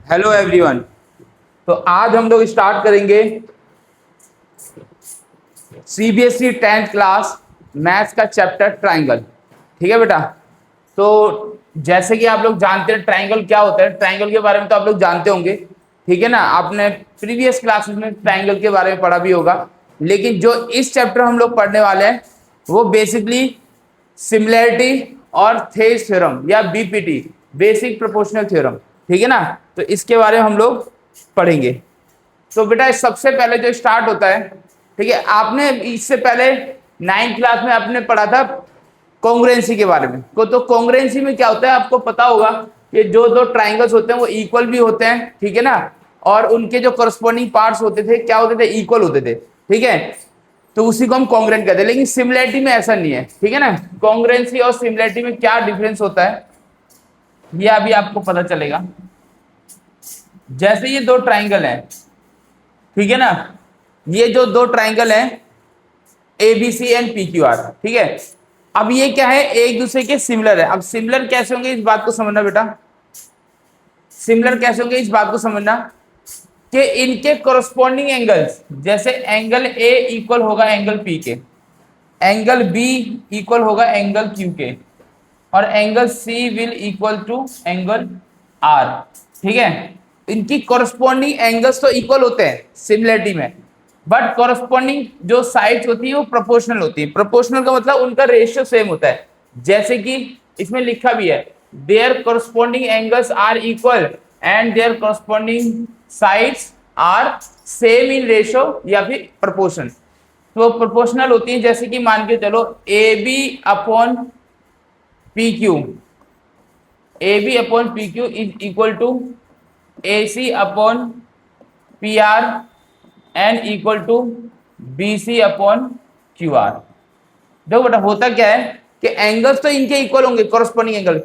Hello everyone. तो आज हम लोग स्टार्ट करेंगे सीबीएसई 10th क्लास मैथ्स का चैप्टर ट्राइंगल। ठीक है बेटा। तो जैसे कि आप लोग जानते हैं ट्राइंगल क्या होता है, ट्राइंगल के बारे में तो आप लोग जानते होंगे। ठीक है ना, आपने प्रीवियस क्लासेस में ट्राइंगल के बारे में पढ़ा भी होगा। लेकिन जो इस चैप्टर हम लोग पढ़ने वाले हैं वो बेसिकली सिमिलैरिटी और थेज थ्योरम या बीपीटी, बेसिक प्रोपोर्शनल थ्योरम। ठीक है ना, तो इसके बारे में हम लोग पढ़ेंगे। तो बेटा सबसे पहले जो स्टार्ट होता है, ठीक है, आपने इससे पहले 9th क्लास में आपने पढ़ा था कॉन्ग्रुएंसी के बारे में। तो कॉन्ग्रुएंसी में क्या होता है आपको पता होगा कि जो दो ट्राइंगल्स होते हैं वो इक्वल भी होते हैं। ठीक है ना, और उनके जो करस्पॉन्डिंग पार्ट्स होते थे क्या होते थे, इक्वल होते थे। ठीक है, तो उसी को हम कॉन्ग्रुएंट कहते हैं। लेकिन सिमिलैरिटी में ऐसा नहीं है। ठीक है ना, कॉन्ग्रुएंसी और सिमिलैरिटी में क्या डिफरेंस होता है ये अभी आपको पता चलेगा। जैसे ये दो ट्राइंगल हैं, ठीक है ना, ये जो दो ट्राइंगल हैं A B C and P Q R. ठीक है, अब ये क्या है, एक दूसरे के सिमिलर है। अब सिमिलर कैसे होंगे इस बात को समझना बेटा, सिमिलर कैसे होंगे इस बात को समझना कि इनके कोरस्पॉन्डिंग एंगल्स, जैसे एंगल ए इक्वल होगा एंगल पी के, एंगल बी इक्वल होगा एंगल क्यू के, और angle C will equal to angle R. ठीक है, इनकी कोरस्पॉन्डिंग एंगल्स तो इक्वल होते हैं सिमिलरिटी में, बट कोरस्पॉन्डिंग जो साइड्स होती है वो प्रोपोर्शनल होती है। प्रोपोर्शनल का मतलब उनका रेशियो सेम होता है। जैसे कि इसमें लिखा भी है their corresponding angles are equal and their corresponding sides are same in ratio या फिर प्रोपोर्शन। तो प्रोपोर्शनल होती है, जैसे कि मान के चलो A B upon P Q, A B upon P Q is equal to A C upon P R and equal to B C upon Q R. देखो बेटा होता क्या है कि एंगल्स तो इनके इक्वल होंगे, कोरस्पॉन्डिंग एंगल।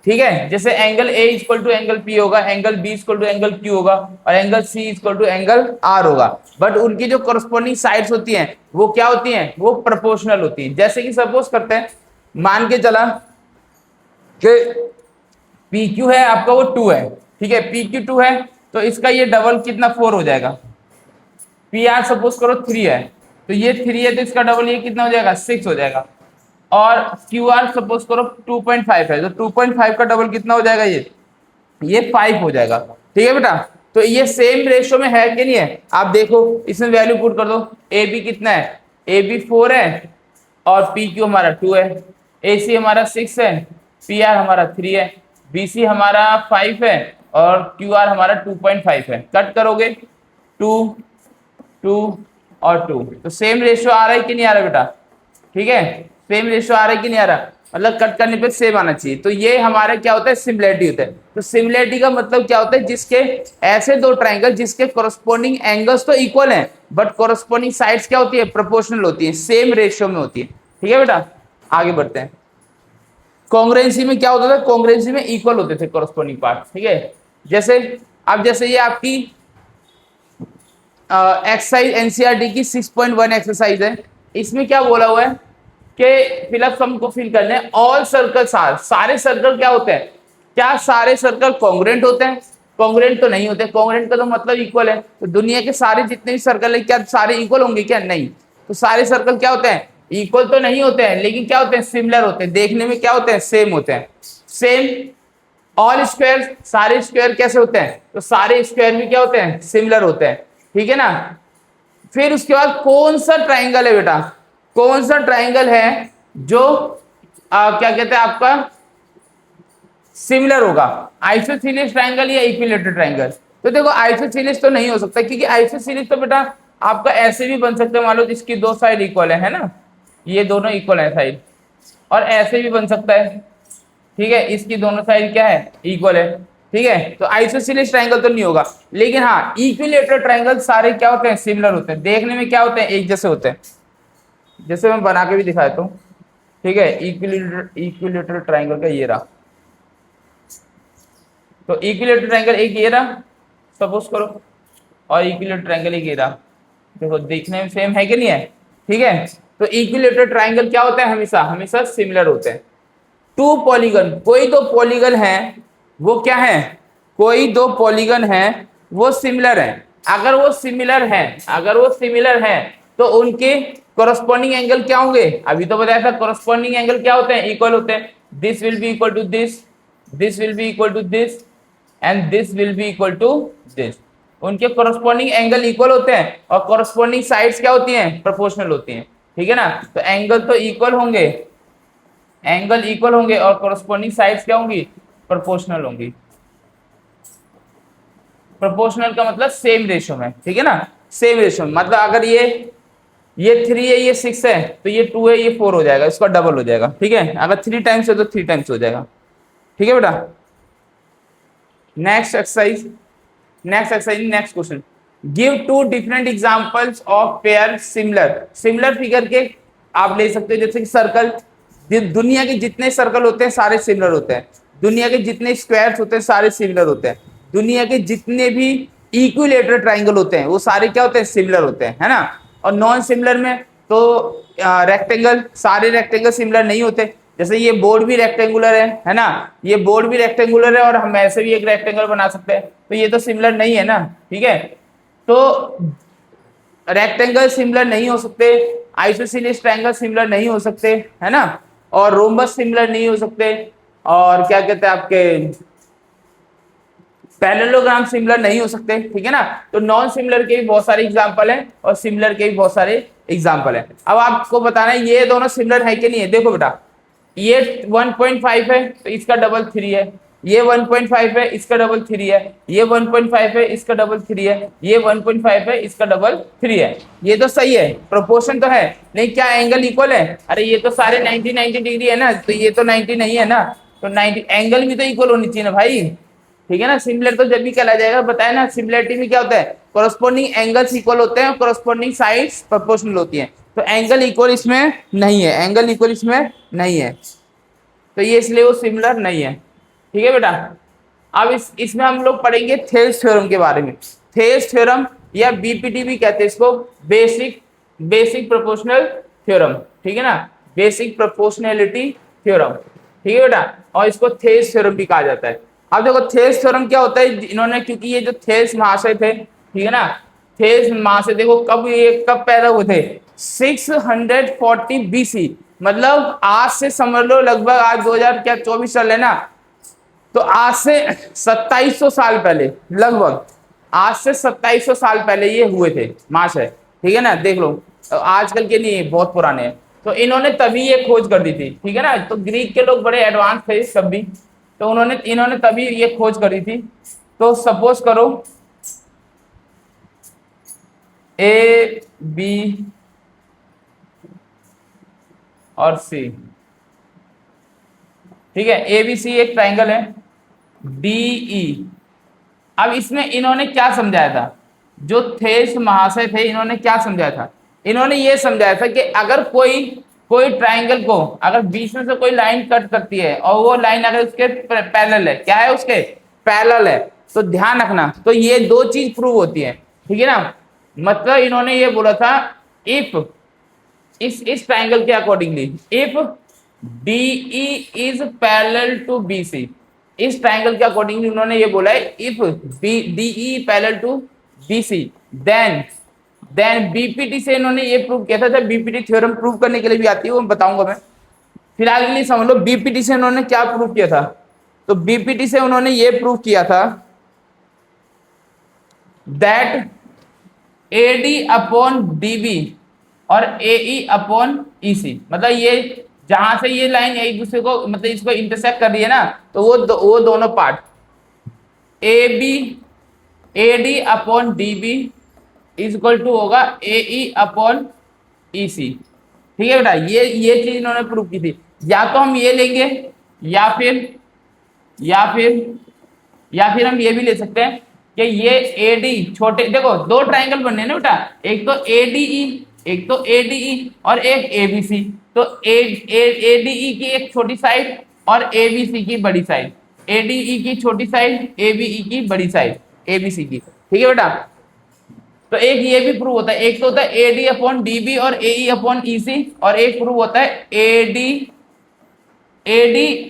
ठीक है, जैसे angle A equal to angle P होगा, angle B equal to angle Q होगा, और angle C equal to angle R होगा। बट उनकी जो कोरस्पॉन्डिंग साइड्स होती हैं वो क्या होती हैं, वो प्रोपोर्शनल होती हैं। जैसे कि सपोज करते हैं, मान के चला कि पी क्यू है आपका वो 2 है। ठीक है, पी क्यू 2 है तो इसका ये डबल कितना 4 हो जाएगा। पी आर सपोज करो 3 है तो ये 3 है तो इसका डबल ये कितना हो जाएगा, 6 हो जाएगा। और क्यू आर सपोज करो 2.5 है तो 2.5 का डबल कितना हो जाएगा, ये 5 हो जाएगा। ठीक है बेटा, तो ये सेम रेशियो में है कि नहीं है, आप देखो इसमें वैल्यू पुट कर दो। ए बी कितना है, ए बी 4 है और पी क्यू हमारा 2 है, ए सी हमारा 6 है, पी आर हमारा 3 है, बी सी हमारा 5 है और क्यू आर हमारा 2.5 है। कट करोगे 2 2 और 2 तो सेम रेशियो आ रहा है कि नहीं आ रहा बेटा। ठीक है, सेम रेशियो आ रहा है कि नहीं आ रहा, मतलब कट करने पे सेम आना चाहिए। तो ये हमारे क्या होता है, सिमिलैरिटी होता है। तो सिमिलैरिटी का मतलब क्या होता है, जिसके ऐसे दो ट्राइंगल जिसके कोरस्पॉन्डिंग एंगल्स तो इक्वल हैं बट कोरस्पॉन्डिंग साइड्स क्या होती है, प्रोपोर्शनल होती है, सेम रेशियो में होती है। ठीक है बेटा, आगे बढ़ते हैं। कॉन्ग्रुएंसी में क्या होता था, कॉन्ग्रुएंसी में इक्वल होते थे कोरस्पॉन्डिंग पार्ट। ठीक है, जैसे अब जैसे ये आपकी एक्सरसाइज एनसीईआरटी की 6.1 एक्सरसाइज है। इसमें क्या बोला हुआ है कि फिलअप सम को फिल करने, ऑल सर्कल, सारे सर्कल क्या होते हैं, क्या सारे सर्कल कॉन्ग्रुएंट होते हैं, कॉन्ग्रुएंट तो नहीं होते। कॉन्ग्रुएंट का तो मतलब इक्वल है, तो दुनिया के सारे जितने भी सर्कल है क्या सारे इक्वल होंगे क्या, नहीं। तो सारे सर्कल क्या होते हैं, इक्वल तो नहीं होते हैं, लेकिन क्या होते हैं, सिमिलर होते हैं, देखने में क्या होते हैं, सेम होते हैं। सेम ऑल स्क्वायर, सारे स्क्वायर कैसे होते हैं, तो सारे स्क्वायर भी क्या होते हैं, सिमिलर होते हैं। ठीक है ना, फिर उसके बाद कौन सा ट्राइंगल है बेटा, कौन सा ट्राइंगल है जो क्या कहते हैं आपका सिमिलर होगा, आइसोसेलेस ट्राइंगल या इक्विलेटरल ट्राइंगल। तो देखो आइसोसेलेस तो नहीं हो सकता, क्योंकि आइसोसेलेस तो बेटा आपका ऐसे भी बन सकता है, मान लो इसकी दो साइड इक्वल है ना, ये दोनों इक्वल है साइड, और ऐसे भी बन सकता है। ठीक है, इसकी दोनों साइड क्या है, इक्वल है। ठीक है, तो आइसोसेलेस ट्राइंगल तो नहीं होगा, लेकिन हाँ इक्विलेटरल ट्राइंगल सारे क्या होते हैं, सिमिलर होते हैं, देखने में क्या होते हैं, एक जैसे होते हैं। जैसे मैं बना के भी दिखाता हूँ। ठीक है, इक्विलेटरल ट्राइंगल का ये रहा, तो इक्विलेटरल ट्राइंगल एक ये रहा सपोज करो, और इक्विलेटरल ट्राइंगल एक ये रहा। देखो देखने में सेम है कि नहीं है। ठीक है, तो इक्विलेटरल ट्राइंगल क्या होता है, हमेशा हमेशा सिमिलर होते हैं। टू पॉलीगन, कोई दो पॉलीगन है वो क्या है, कोई दो पॉलीगन है वो सिमिलर है, अगर वो सिमिलर है तो उनके कोरस्पॉन्डिंग एंगल क्या होंगे, अभी तो बताया था कोरस्पॉन्डिंग एंगल क्या होते हैं, इक्वल होते हैं। This will be equal to this will be equal to this and this will be equal to this. उनके कोरस्पॉन्डिंग एंगल इक्वल होते हैं और कोरस्पॉन्डिंग साइड्स क्या होती हैं, प्रोपोर्शनल होती हैं, ठीक है ना। तो एंगल तो इक्वल होंगे और कोरस्पॉन्डिंग साइड्स क्या होंगी, प्रोपोर्शनल होंगी। प्रोपोर्शनल का मतलब सेम रेशियो में, ठीक है ना, सेम रेशियो में। मतलब अगर ये 3 है, ये 6 है, तो ये 2 है, ये 4 हो जाएगा, इसका डबल हो जाएगा, ठीक है। अगर 3 टाइम्स है तो 3 टाइम्स हो जाएगा, ठीक है बेटा। Next exercise, next question, give 2 different examples of pair similar figure के आप ले सकते हो, जैसे कि सर्कल, दुनिया के जितने सर्कल होते हैं सारे सिमिलर होते हैं, दुनिया के जितने स्क्वायर्स होते हैं सारे सिमिलर होते हैं, दुनिया के जितने भी इक्विलेटरल ट्राइंगल होते हैं वो सारे क्या होते हैं, सिमिलर होते हैं, है ना। और नॉन सिमिलर में तो रेक्टेंगल, सारे रेक्टेंगल सिमिलर नहीं होते, जैसे ये बोर्ड भी रेक्टेंगुलर है ना, ये बोर्ड भी रेक्टेंगुलर है और हम ऐसे भी एक रेक्टेंगल बना सकते हैं, तो ये तो सिमिलर नहीं है ना, ठीक है। तो रेक्टेंगल सिमिलर नहीं हो सकते, आइसोसेलेस ट्रायंगल सिमिलर नहीं हो सकते, है ना, और रोम्बस सिमिलर नहीं हो सकते, और क्या कहते हैं आपके पैरेललोग्राम सिमिलर नहीं हो सकते, ठीक है ना। तो नॉन सिमिलर के भी बहुत सारे एग्जांपल हैं और सिमिलर के भी बहुत सारे एग्जांपल हैं। अब आपको बताना है ये दोनों सिमिलर है कि नहीं है। देखो बेटा, ये 1.5 है तो इसका डबल 3 है, ये 1.5 है इसका डबल 3 है, ये 1.5 है इसका डबल 3 है, ये 1.5 है इसका डबल 3 है। ये तो सही है, प्रोपोर्शन तो है, नहीं क्या एंगल इक्वल है, अरे ये तो सारे 90 डिग्री है ना, तो ये तो 90 नहीं है ना, तो 90 एंगल भी तो इक्वल होनी चाहिए ना भाई, ठीक है ना। सिमिलर तो जब भी कहला जाएगा, बताया ना सिमिलरिटी में क्या होता है, कोरस्पॉन्डिंग एंगल्स इक्वल होते हैं, कोरस्पॉन्डिंग साइड्स प्रोपोर्शनल होती हैं, तो एंगल इक्वल इसमें नहीं है, एंगल इक्वल इसमें नहीं है, तो ये इसलिए वो सिमिलर नहीं है, ठीक है बेटा। अब इसमें हम लोग पढ़ेंगे थेल्स थ्योरम के बारे में। थेल्स थ्योरम या बीपीटी भी कहते हैं इसको, बेसिक प्रोपोर्शनल थ्योरम, ठीक है ना, बेसिक प्रोपोर्शनैलिटी थ्योरम, ठीक है बेटा, और इसको थेल्स थ्योरम भी कहा जाता है। अब देखो थेल्स थ्योरम क्या होता है, इन्होंने, क्योंकि ये जो थेल्स महाशय थे, ठीक है ना, थेल्स महाशय देखो कब पैदा हुए थे, 640 BC, मतलब आज से समझ लो लगभग आज 2024 चल रहे ना, तो आज से 2700 साल पहले, लगभग आज से 2700 साल पहले ये हुए थे महाशय, ठीक है ना। देख लो, आजकल के नहीं, बहुत पुराने हैं, तो इन्होंने तभी ये खोज कर दी थी, ठीक है ना। तो ग्रीक के लोग बड़े एडवांस थे सब भी, तो इन्होंने तभी ये खोज करी थी। तो सपोज करो ए बी और सी, ठीक है, ए बी सी एक ट्राइंगल है, डी ई। अब इसमें इन्होंने क्या समझाया था, जो थेल्स महाशय थे इन्होंने क्या समझाया था, इन्होंने ये समझाया था कि अगर कोई ट्राइंगल को अगर बीच में से कोई लाइन कट करती है और वो लाइन अगर उसके पैरेलल है, क्या है उसके पैरेलल है, तो ध्यान रखना, तो ये दो चीज प्रूव होती है, ठीक है ना। मतलब इन्होंने ये बोला था, इफ इस ट्राइंगल के accordingly if DE is parallel to BC, इस ट्राइंगल के अकॉर्डिंगली उन्होंने ये बोला है, if DE parallel to BC then BPT से इन्होंने ये प्रूव किया था। जब BPT थ्योरम प्रूव करने के लिए भी आती है वो बताऊंगा मैं, फिलहाल के लिए समझ लो BPT से उन्होंने क्या प्रूव किया था। तो BPT से उन्होंने ये प्रूव किया था दैट AD अपॉन DB और AE अपॉन EC, मतलब ये जहां से ये लाइन एक दूसरे को मतलब इसको इंटरसेक्ट कर रही है ना, तो वो दोनों part AD upon DB is equal to होगा AE अपॉन EC, ठीक है बेटा। ये चीज इन्होंने प्रूव की थी। या तो हम ये लेंगे या फिर हम ये भी ले सकते हैं कि ये AD छोटे, देखो दो ट्राइंगल बनने ना बेटा, एक तो ADE और एक ABC। तो ADE की एक छोटी साइड और ABC की बड़ी साइड, ADE की छोटी साइड ABE की बड़ी साइड ABC की, ठीक है बेटा। तो एक ये भी प्रूव होता है, एक तो होता है AD अपॉन DB और AE अपॉन EC, और एक प्रूव होता है AD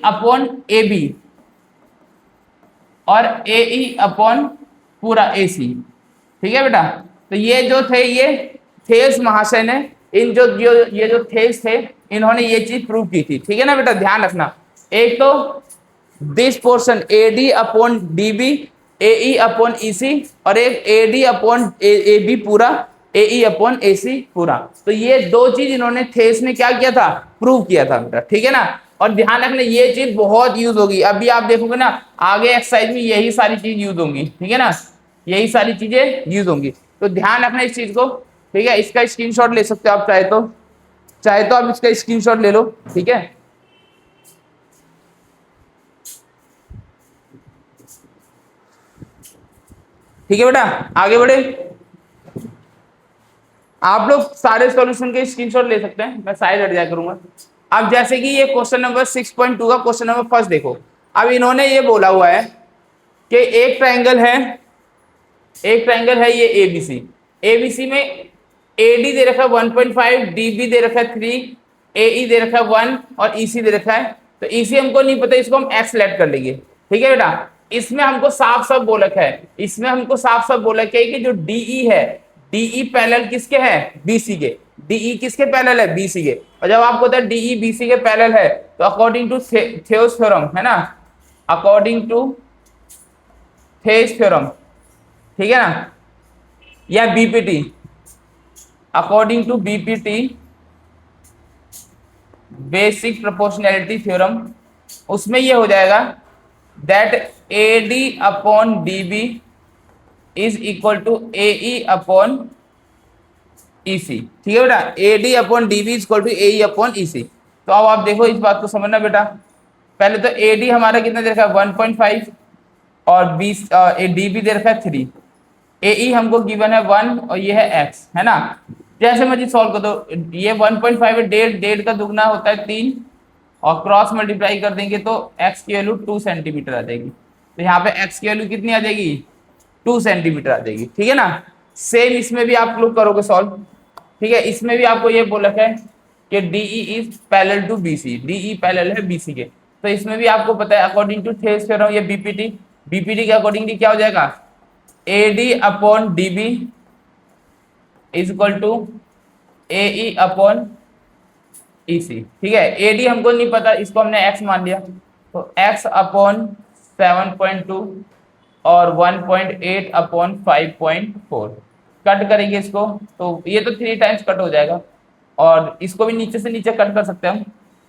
अपॉन AB, और ए ई अपॉन पूरा ए सी। ठीक है बेटा, तो ये जो थे ये थेल्स महाशय ने, इन ये जो थेल्स थे इन्होंने ये चीज प्रूव की थी। ठीक है ना बेटा, ध्यान रखना। एक तो this portion A D upon D B A E upon E C, और एक A D upon A B पूरा ए ई अपॉन ए सी पूरा। तो ये दो चीज इन्होंने थेल्स ने क्या किया था, प्रूव किया था बेटा। ठीक है ना, और ध्यान रखना ये चीज बहुत यूज होगी, अभी आप देखोगे ना आगे एक्सरसाइज में यही सारी चीज यूज होंगी। ठीक है ना, यही सारी चीजें यूज होंगी, तो ध्यान रखना इस चीज को। ठीक है, इसका स्क्रीनशॉट ले सकते हो आप, चाहे तो आप इसका स्क्रीनशॉट ले लो। ठीक है, ठीक है बेटा, आगे बढ़े। आप लोग सारे सॉल्यूशन के स्क्रीनशॉट ले सकते हैं, मैं साइड हट जाया करूंगा। अब जैसे कि ये क्वेश्चन नंबर 6.2 का क्वेश्चन नंबर फर्स्ट देखो। अब इन्होंने ये बोला हुआ है कि एक ट्रायंगल है ये एबीसी। एबीसी में एडी दे रखा है 1.5, डीबी दे रखा है 3, एई दे रखा है 1 और ईसी दे रखा है। तो ईसी हमको नहीं पता, इसको हम एक्स लेट कर लेंगे। ठीक है बेटा, इसमें हमको साफ साफ बोला है, कि जो डीई है, डीई पैरेलल किसके है, बीसी के। डीई किसके पैरेलल है, बीसी के। और जब आपको पता है डीई बीसी के पैरेलल है, तो अकॉर्डिंग टू थेओस थ्योरम, है ना, अकॉर्डिंग टू थेओस थ्योरम, ठीक है ना, या BPT, according to BPT basic proportionality theorem, उसमें ये हो जाएगा that A D upon D B is equal to A E upon E C. ठीक है बेटा, A D upon D B is equal to A E upon E C. तो अब आप देखो इस बात को समझना बेटा। पहले तो ए डी हमारा कितना दे रखा है 1.5 और डी बी दे रखा है 3, ए ई हमको गिवन है 1 और ये है एक्स, है ना। जैसे मर्जी सॉल्व कर दो, ये 1.5 है, डेढ़ का दुगना होता है 3, और क्रॉस मल्टीप्लाई कर देंगे तो x की वैल्यू 2 सेंटीमीटर आ जाएगी। तो यहाँ पे x की वैल्यू कितनी आ जाएगी, 2 सेंटीमीटर आ जाएगी। ठीक है ना, सेम इसमें भी आप लोग करोगे सॉल्व। ठीक है, इसमें भी आपको ये बोला है कि DE is parallel to BC, DE parallel है BC के। तो इसमें भी आपको पता है अकॉर्डिंग टू थेल्स थ्योरम, ये बीपीटी के अकॉर्डिंगली क्या हो जाएगा, AD upon DB is equal to AE upon EC। ठीक है, AD हमको नहीं पता, इसको हमने x मान लिया, तो x अपॉन 7.2 और 1.8 अपॉन 5.4 कट करेंगे इसको, तो ये तो 3 टाइम्स कट हो जाएगा, और इसको भी नीचे से नीचे कट कर सकते हैं हम,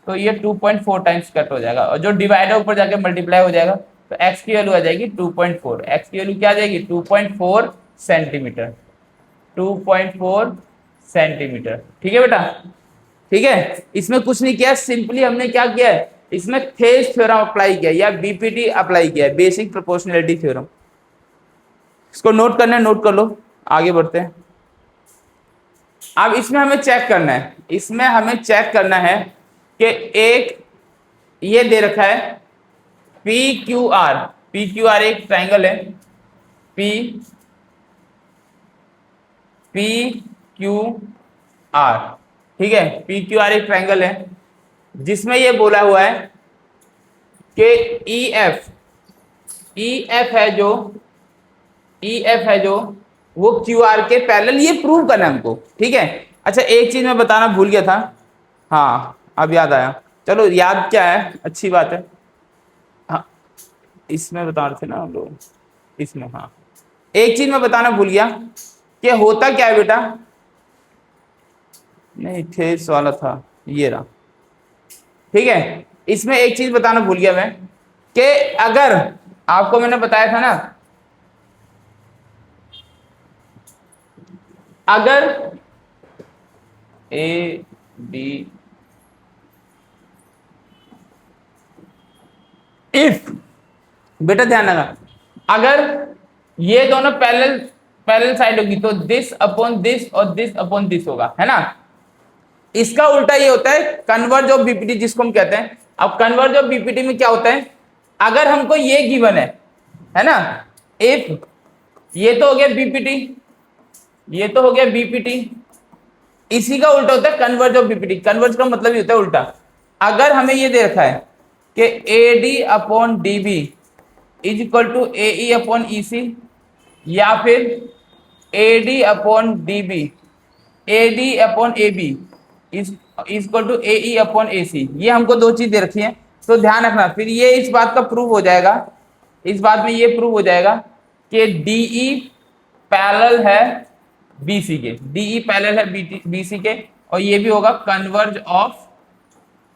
तो ये 2.4 टाइम्स कट हो जाएगा, और जो डिवाइडर ऊपर जाके मल्टीप्लाई हो जाएगा, तो x की वैल्यू आ जाएगी 2.4। x की वैल्यू क्या आ जाएगी, 2.4 सेंटीमीटर, 2.4 सेंटीमीटर। ठीक है बेटा, ठीक है, इसमें कुछ नहीं किया, सिंपली हमने क्या किया है, इसमें थेल्स थ्योरम अप्लाई किया या बीपीटी अप्लाई किया है, बेसिक प्रोपोर्शनैलिटी थ्योरम। इसको नोट करना है, नोट कर लो, आगे बढ़ते हैं। अब इसमें हमें चेक करना है, कि एक ये दे रखा है PQR एक ट्रायंगल है, PQR। ठीक है, PQR एक ट्रायंगल है जिसमें ये बोला हुआ है कि EF है जो वो QR के पैरेलल, ये प्रूव करना है हमको। ठीक है, अच्छा एक चीज मैं बताना भूल गया था, हाँ अब याद आया, चलो याद क्या है, अच्छी बात है। हाँ, इसमें बता रहे थे ना हम लोग, इसमें, हाँ एक चीज मैं बताना भूल गया कि होता क्या है बेटा, नहीं ठेस वाला था, ये रहा। ठीक है, इसमें एक चीज बताना भूल गया मैं, कि अगर आपको मैंने बताया था ना, अगर ए बी इफ, बेटा ध्यान रखना, अगर ये दोनों पैरेलल साइड होगी तो दिस अपॉन दिस और दिस अपॉन दिस होगा, है ना। इसका उल्टा ये होता है कन्वर्ज ऑफ बीपीटी, जिसको हम कहते हैं। अब कन्वर्ज ऑफ बीपीटी में क्या होता है, अगर हमको ये गिवन है ना, इफ ये तो हो गया बीपीटी, ये तो हो गया बीपीटी, इसी का उल्टा होता है कन्वर्ज ऑफ बीपीटी। कन्वर्ज का मतलब ये होता है उल्टा। अगर हमें ये दे रखा है कि AD upon DB is equal to A E upon E C, या फिर A D upon D B, A D upon A B is equal to A E upon A C. ये हमको दो चीज दे रखी है, तो ध्यान रखना। फिर ये इस बात का प्रूव हो जाएगा, इस बात में ये प्रूव हो जाएगा कि डीई पैरेलल है बीसी के, डीई पैरेलल है बीसी के, और ये भी होगा कन्वर्ज ऑफ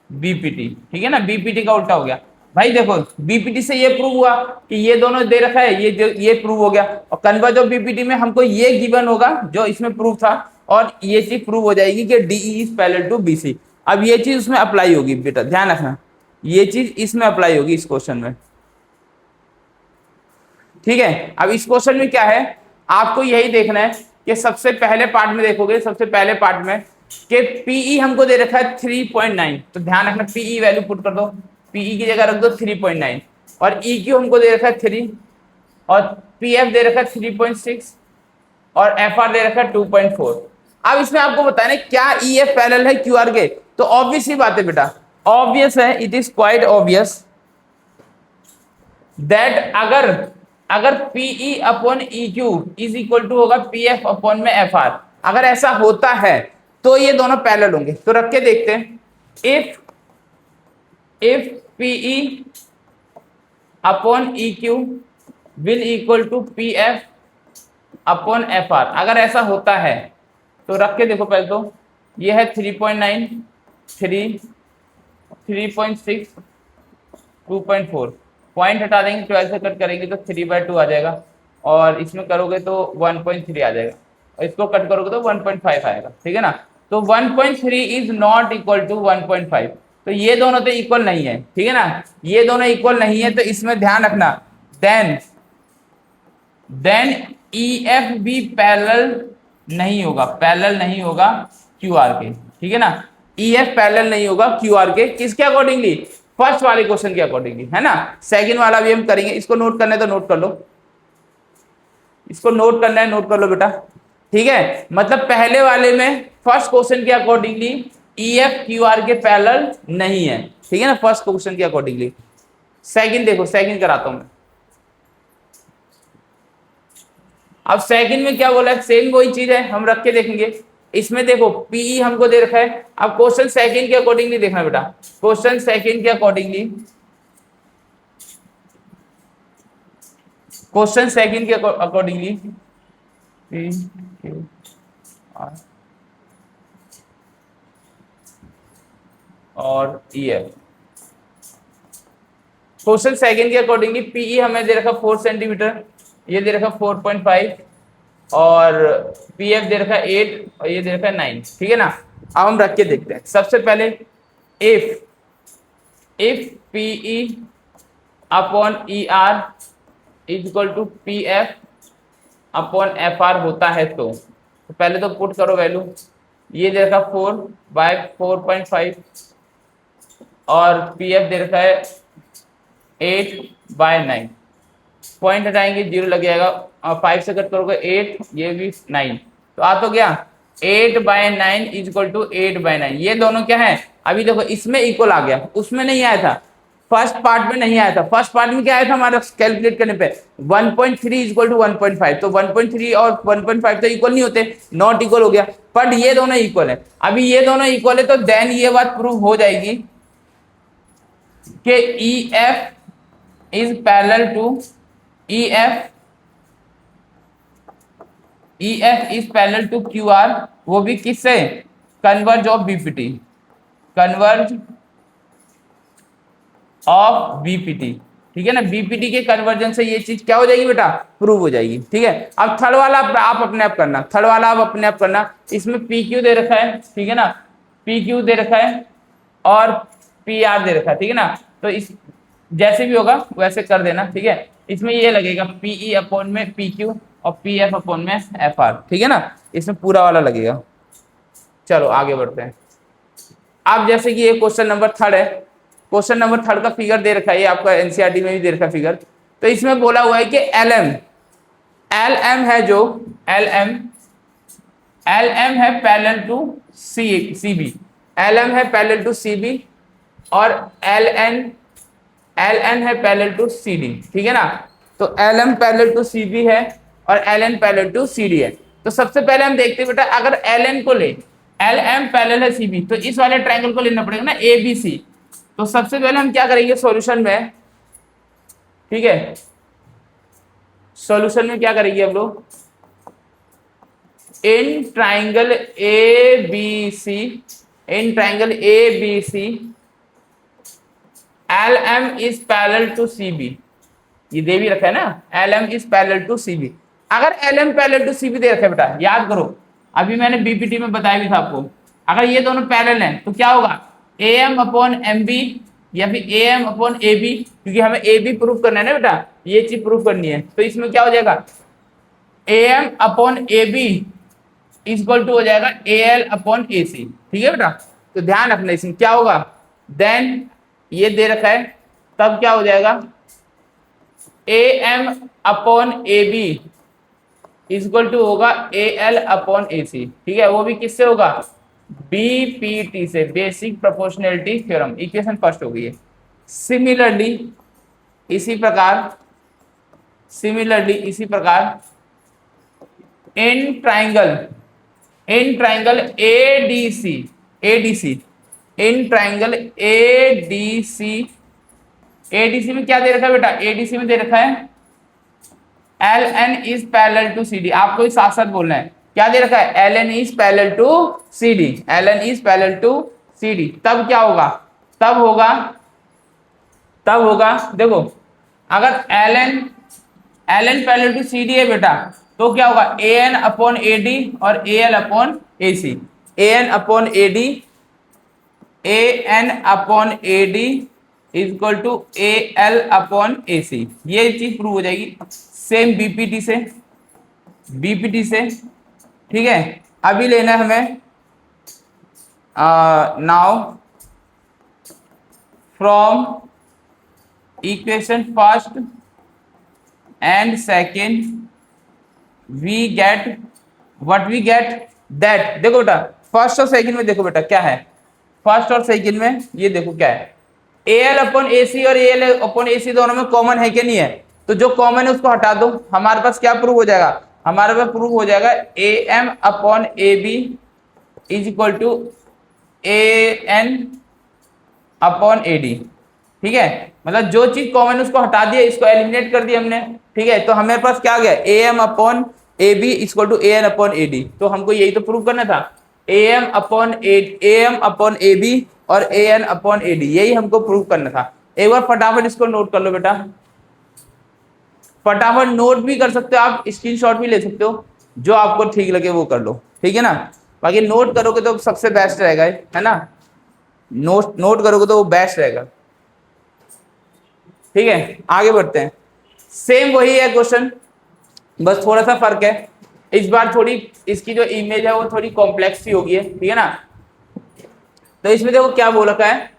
बीपीटी। ठीक है ना, बीपीटी का उल्टा हो गया। भाई देखो बीपीटी से ये प्रूव हुआ कि ये दोनों दे रखा है, ये प्रूव हो गया, और कन्वर्ज ऑफ बीपीटी में हमको ये गिवन होगा जो इसमें प्रूव था, और ये चीज प्रूव हो जाएगी कि DE is parallel to BC. अब ये चीज उसमें अप्लाई होगी बेटा, ध्यान रखना, ये चीज इसमें अप्लाई होगी इस क्वेश्चन में। ठीक है, अब इस क्वेश्चन में क्या है, आपको यही देखना है कि सबसे पहले पार्ट में देखोगे, सबसे पहले पार्ट में कि पीई हमको दे रखा है 3.9, तो ध्यान रखना पीई वैल्यू पुट कर दो, पीई की जगह रख दो 3.9, और EQ हमको दे रखा है 3, और PF दे रखा है 3.6, और FR दे रखा है 2.4। अब इसमें आपको बताना है क्या EF पैरेलल है QR के, तो ऑब्वियस ही बात है बेटा, ऑब्वियस है, it is quite obvious that अगर PE upon EQ is equal to होगा PF अपॉन में FR, अगर ऐसा होता है तो ये दोनों पैरेलल होंगे। तो रख के देखते हैं, if PE upon EQ will equal to PF upon FR, अगर ऐसा होता है तो रख के देखो। पहले तो ये है 3.9, 3, 3.6, 2.4, पॉइंट हटा देंगे, 12 से कट करेंगे तो 3/2 आ जाएगा, और इसमें करोगे तो 1.3 आ जाएगा, और इसको कट करोगे तो 1.5 आएगा। ठीक है ना, तो 1.3 इज नॉट इक्वल टू 1.5, तो ये दोनों तो इक्वल नहीं है। ठीक है ना, ये दोनों इक्वल नहीं है, तो इसमें ध्यान रखना, देन EF भी पैरेलल नहीं होगा, पैरेलल नहीं होगा QR के। ठीक है ना, EF पैरेलल नहीं होगा QR के, किसके अकॉर्डिंगली, फर्स्ट वाले क्वेश्चन के अकॉर्डिंगली, है ना। सेकंड वाला भी हम करेंगे, इसको नोट करना है तो नोट कर लो, इसको नोट करना है, नोट कर लो बेटा। ठीक है, मतलब पहले वाले में फर्स्ट क्वेश्चन के अकॉर्डिंगली EF QR के पैरेलल नहीं है। ठीक है ना, फर्स्ट क्वेश्चन के अकॉर्डिंगली। सेकंड देखो, सेकंड कराता हूं मैं। अब सेकंड में क्या बोला है, सेम वही चीज है, हम रख के देखेंगे। इसमें देखो PE हमको दे रखा है, अब क्वेश्चन सेकंड के अकॉर्डिंगली देखना बेटा, क्वेश्चन सेकंड के अकॉर्डिंगली, क्वेश्चन सेकंड के अकॉर्डिंगली और EF, क्वेश्चन सेकंड के अकॉर्डिंगली PE हमें दे रखा 4 सेंटीमीटर, ये दे रखा 4.5, और PF दे रखा 8, और ये दे रखा 9। ठीक है ना, अब हम रख के देखते हैं। सबसे पहले if PE upon ER is equal to PF upon FR होता है तो पहले तो पुट करो वैल्यू, ये दे रखा 4/4.5, और PF दे रखा है 8/9, पॉइंट हटाएंगे 0 लग जाएगा, और 5 से कट करोगे 8, ये भी 9, तो आ तो गया 8/9 इज इक्वल टू 8/9। ये दोनों क्या है, अभी देखो इसमें इक्वल आ गया, उसमें नहीं आया था, फर्स्ट पार्ट में नहीं आया था। फर्स्ट पार्ट में क्या आया था हमारा कैलकुलेट करने पे, 1.3 इज इक्वल टू 1.5, तो 1.3 और 1.5 तो इक्वल नहीं होते, नॉट इक्वल हो गया, बट ये दोनों इक्वल है। अभी ये दोनों इक्वल है तो देन ये बात प्रूव हो जाएगी कि EF is parallel to EF is parallel to QR, वो भी किससे, converse of BPT, converse of BPT। ठीक है ना, BPT के कन्वर्जन से ये चीज क्या हो जाएगी बेटा, प्रूव हो जाएगी। ठीक है, अब थर्ड वाला आप अपने आप करना, थर्ड वाला आप अपने आप करना। इसमें PQ दे रखा है, ठीक है ना, PQ दे रखा है और PR दे रखा है। ठीक है ना, तो इस जैसे भी होगा वैसे कर देना। ठीक है, इसमें ये लगेगा PE अपॉन में PQ और PF अपॉन में FR। ठीक है ना, इसमें पूरा वाला लगेगा। चलो आगे बढ़ते हैं। अब जैसे कि ये क्वेश्चन नंबर 3 है, क्वेश्चन नंबर 3 का फिगर दे रखा है, ये आपका NCERT में भी दे रखा है फिगर। तो इसमें बोला हुआ है कि LM है जो LM है पैरेलल टू CB, LM है पैरेलल टू CB, और LN एल एन है पैरेलल टू सी डी, ठीक है ना। तो L M parallel to C B है और L N parallel to C D है। तो सबसे पहले हम देखते हैं बेटा, अगर एल एन को ले, एल एम पैरेलल है सी बी, तो इस वाले ट्रायंगल को लेना पड़ेगा ना ए बी सी। तो सबसे पहले हम क्या करेंगे सॉल्यूशन में, ठीक है, सॉल्यूशन में क्या करेंगे हम लोग, in triangle A B C, in triangle A B C L M is parallel to C B, ये दे भी रखा है ना, L M is parallel to C B. अगर L M parallel to C B दे रखा है बेटा, याद करो अभी मैंने बीपीटी में बताया भी था आपको, अगर ये दोनों पैरेलल हैं तो क्या होगा, A M upon M B या फिर A M upon A B, क्योंकि हमें ए बी प्रूव करना है ना बेटा, ये चीज प्रूव करनी है। तो इसमें क्या हो जाएगा, A M upon A B equal to हो जाएगा ए एल अपॉन ए सी, ठीक है बेटा। तो ध्यान रखना इसमें क्या होगा, देन ये दे रखा है, तब क्या हो जाएगा, A M upon A B equal to होगा ए एल अपॉन ए सी, ठीक है। वो भी किससे होगा, बीपीटी से, basic proportionality theorem, equation first हो गई है। सिमिलरली इसी प्रकार in triangle ADC, in triangle ADC में क्या दे रखा है बेटा, एडीसी में दे रखा है L N is parallel to C D, आपको ही साथ साथ बोलना है, क्या दे रखा है, L N is parallel to C D, L N is parallel to C D. तब क्या होगा, तब होगा देखो, अगर L N parallel to C D है बेटा, तो क्या होगा, A N upon A D और A L upon A C, A N upon A D equal to A L upon A C, ये चीज प्रूव हो जाएगी। सेम बीपीटी से, ठीक है। अभी लेना है हमें now from equation first and second we get what we get that, देखो बेटा फर्स्ट और सेकेंड में देखो बेटा क्या है, फर्स्ट और सेकेंड में ये देखो क्या है, ए एल अपॉन ए सी और ए एल अपॉन ए सी दोनों में कॉमन है कि नहीं है, तो जो कॉमन है उसको हटा दो, हमारे पास क्या प्रूव हो जाएगा, हमारे पास प्रूव हो जाएगा A M upon A B is equal to A N upon A D, ठीक है। मतलब जो चीज कॉमन है उसको हटा दिया, इसको एलिमिनेट कर दिया हमने, ठीक है। तो हमारे पास क्या आ गया, A M upon A B equal to A N upon A D, तो हमको यही तो प्रूव करना था, A M upon A B और A N upon A D, यही हमको प्रूव करना था। एक बार फटाफट इसको नोट कर लो बेटा, फटाफट नोट भी कर सकते हो आप, स्क्रीनशॉट भी ले सकते हो, जो आपको ठीक लगे वो कर लो, ठीक है ना। बाकी नोट करोगे तो सबसे बेस्ट रहेगा, है ना, नोट करोगे तो वो बेस्ट रहेगा, ठीक है। आगे बढ़ते हैं, सेम वही है क्वेश्चन, बस थोड़ा सा फर्क है, इस बार थोड़ी इसकी जो इमेज है वो थोड़ी कॉम्प्लेक्स सी होगी, ठीक है ना। तो इसमें देखो क्या बोल रखा है,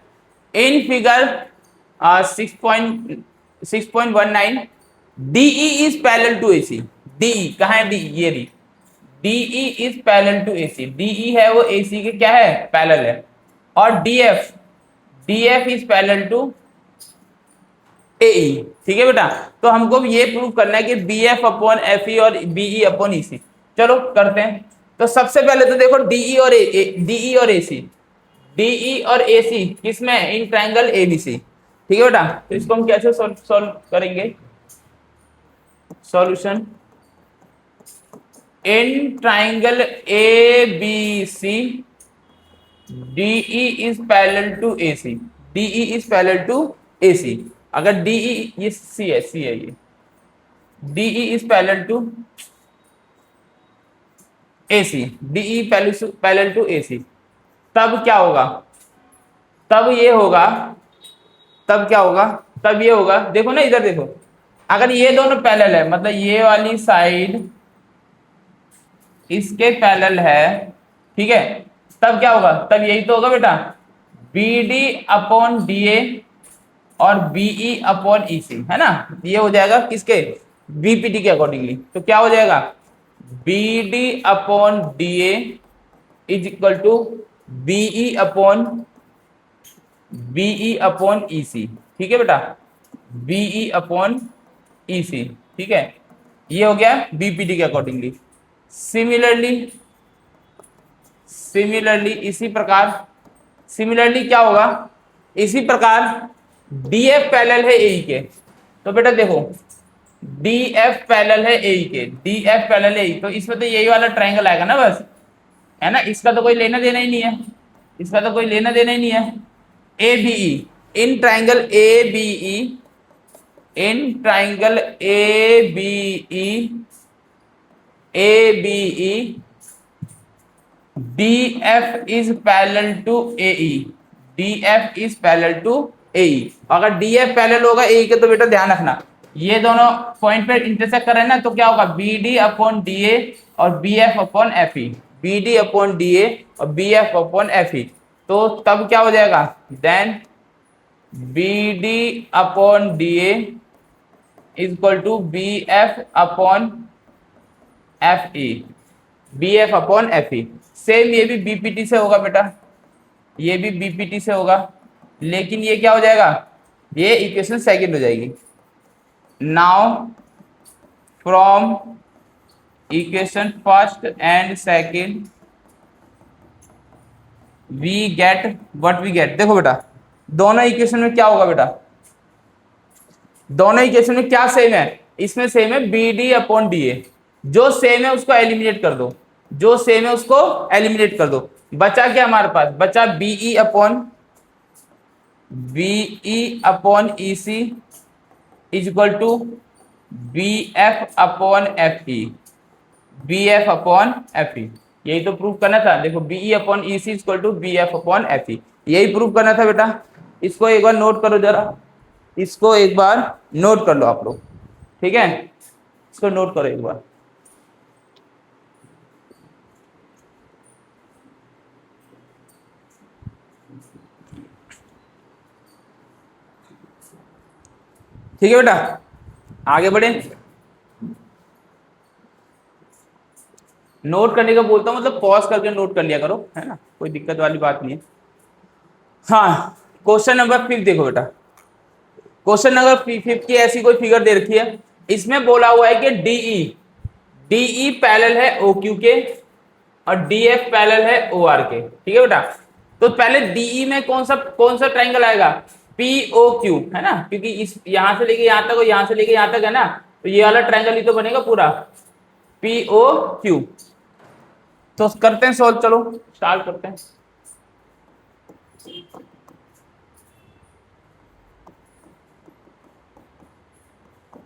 in figure 6.19 DE is parallel to AC, DE कहाँ है, DE ये रही, DE is parallel to AC, DE है वो AC के क्या है, पैरेलल है, और DF is parallel to AE, ठीक है बेटा। तो हमको ये प्रूव करना है कि BF अपॉन FE और BE अपॉन EC, चलो करते हैं। तो सबसे पहले तो देखो DE और AC, DE और AC किसमें, इन ट्राइंगल ABC, ठीक है बेटा। तो इसको हम कैसे सॉल्व करेंगे, solution in triangle ABC DE is parallel to AC, DE is parallel to AC, अगर DE ये C है ये, DE is parallel to AC, DE parallel to AC, तब क्या होगा, तब ये होगा, तब क्या होगा, तब ये होगा, देखो ना इधर देखो, अगर ये दोनों पैरेलल है, मतलब ये वाली साइड इसके पैरेलल है, ठीक है, तब क्या होगा, तब यही तो होगा बेटा, BD अपॉन DA और BE अपॉन EC, है ना, ये हो जाएगा किसके, BPT के अकॉर्डिंगली। तो क्या हो जाएगा, BD upon DA is equal to BE upon EC, ठीक है बेटा। बीई अपॉन ईसी, ठीक है, ये हो गया बीपीटी के अकॉर्डिंगली। सिमिलरली सिमिलरली इसी प्रकार सिमिलरली क्या होगा, इसी प्रकार डीएफ पैरेलल है एई के, तो बेटा देखो डीएफ पैरेलल है एई के, डीएफ पैरेलल है एई, तो इसमें तो यही वाला ट्रायंगल आएगा ना बस, है ना, इसका तो कोई लेना देना ही नहीं है, इसका तो कोई लेना देना ही नहीं है। A B E, in triangle A B E, in triangle A B E DF is parallel to AE, DF is parallel to AE। अगर DF पैरेलल होगा AE के तो बेटा ध्यान रखना ये दोनों पॉइंट पे इंटरसेक्ट कर रहे हैं ना, तो क्या होगा BD अपॉन DA और BF upon FE, BD upon DA और BF अपॉन FE, तो तब क्या हो जाएगा, then BD upon DA is equal to BF upon FE, BF upon FE। Same ये भी बीपीटी से होगा बेटा, ये भी बीपीटी से होगा, लेकिन ये क्या हो जाएगा, ये इक्वेशन सेकंड हो जाएगी। Now from equation first and second we get what we get. देखो बेटा दोनों इक्वेशन में क्या होगा बेटा, दोनों इक्वेशन में क्या सेम है, इसमें सेम है BD अपॉन DA, जो सेम है उसको एलिमिनेट कर दो, जो सेम है उसको एलिमिनेट कर दो, बचा क्या हमारे पास, बचा BE upon EC is equal to BF upon FE, BF upon FE, यही तो प्रूव करना था। देखो BE upon EC is equal to BF upon FE, यही प्रूव करना था बेटा। इसको एक बार नोट करो जरा, इसको एक बार नोट कर लो आप लोग, ठीक है, इसको नोट करो एक बार। ठीक है बेटा, आगे बढ़े। नोट करने का बोलता हूँ मतलब पॉज करके नोट कर लिया करो, है ना, कोई दिक्कत वाली बात नहीं है। हाँ क्वेश्चन नंबर 5 देखो बेटा, क्वेश्चन नंबर 5 की ऐसी कोई फिगर दे रखी है, इसमें बोला हुआ है कि डीई पैरेलल है OQ के और DF पैरेलल है OR के, ठीक है बेटा। तो पहले डीई में कौन सा ट्राइंगल आएगा, POQ, है ना, क्योंकि इस यहां से लेके यहां तक और यहां से लेके यहां तक है ना, तो ये वाला ट्राइंगल ही तो बनेगा पूरा POQ। तो करते हैं सॉल्व, चलो स्टार्ट करते हैं।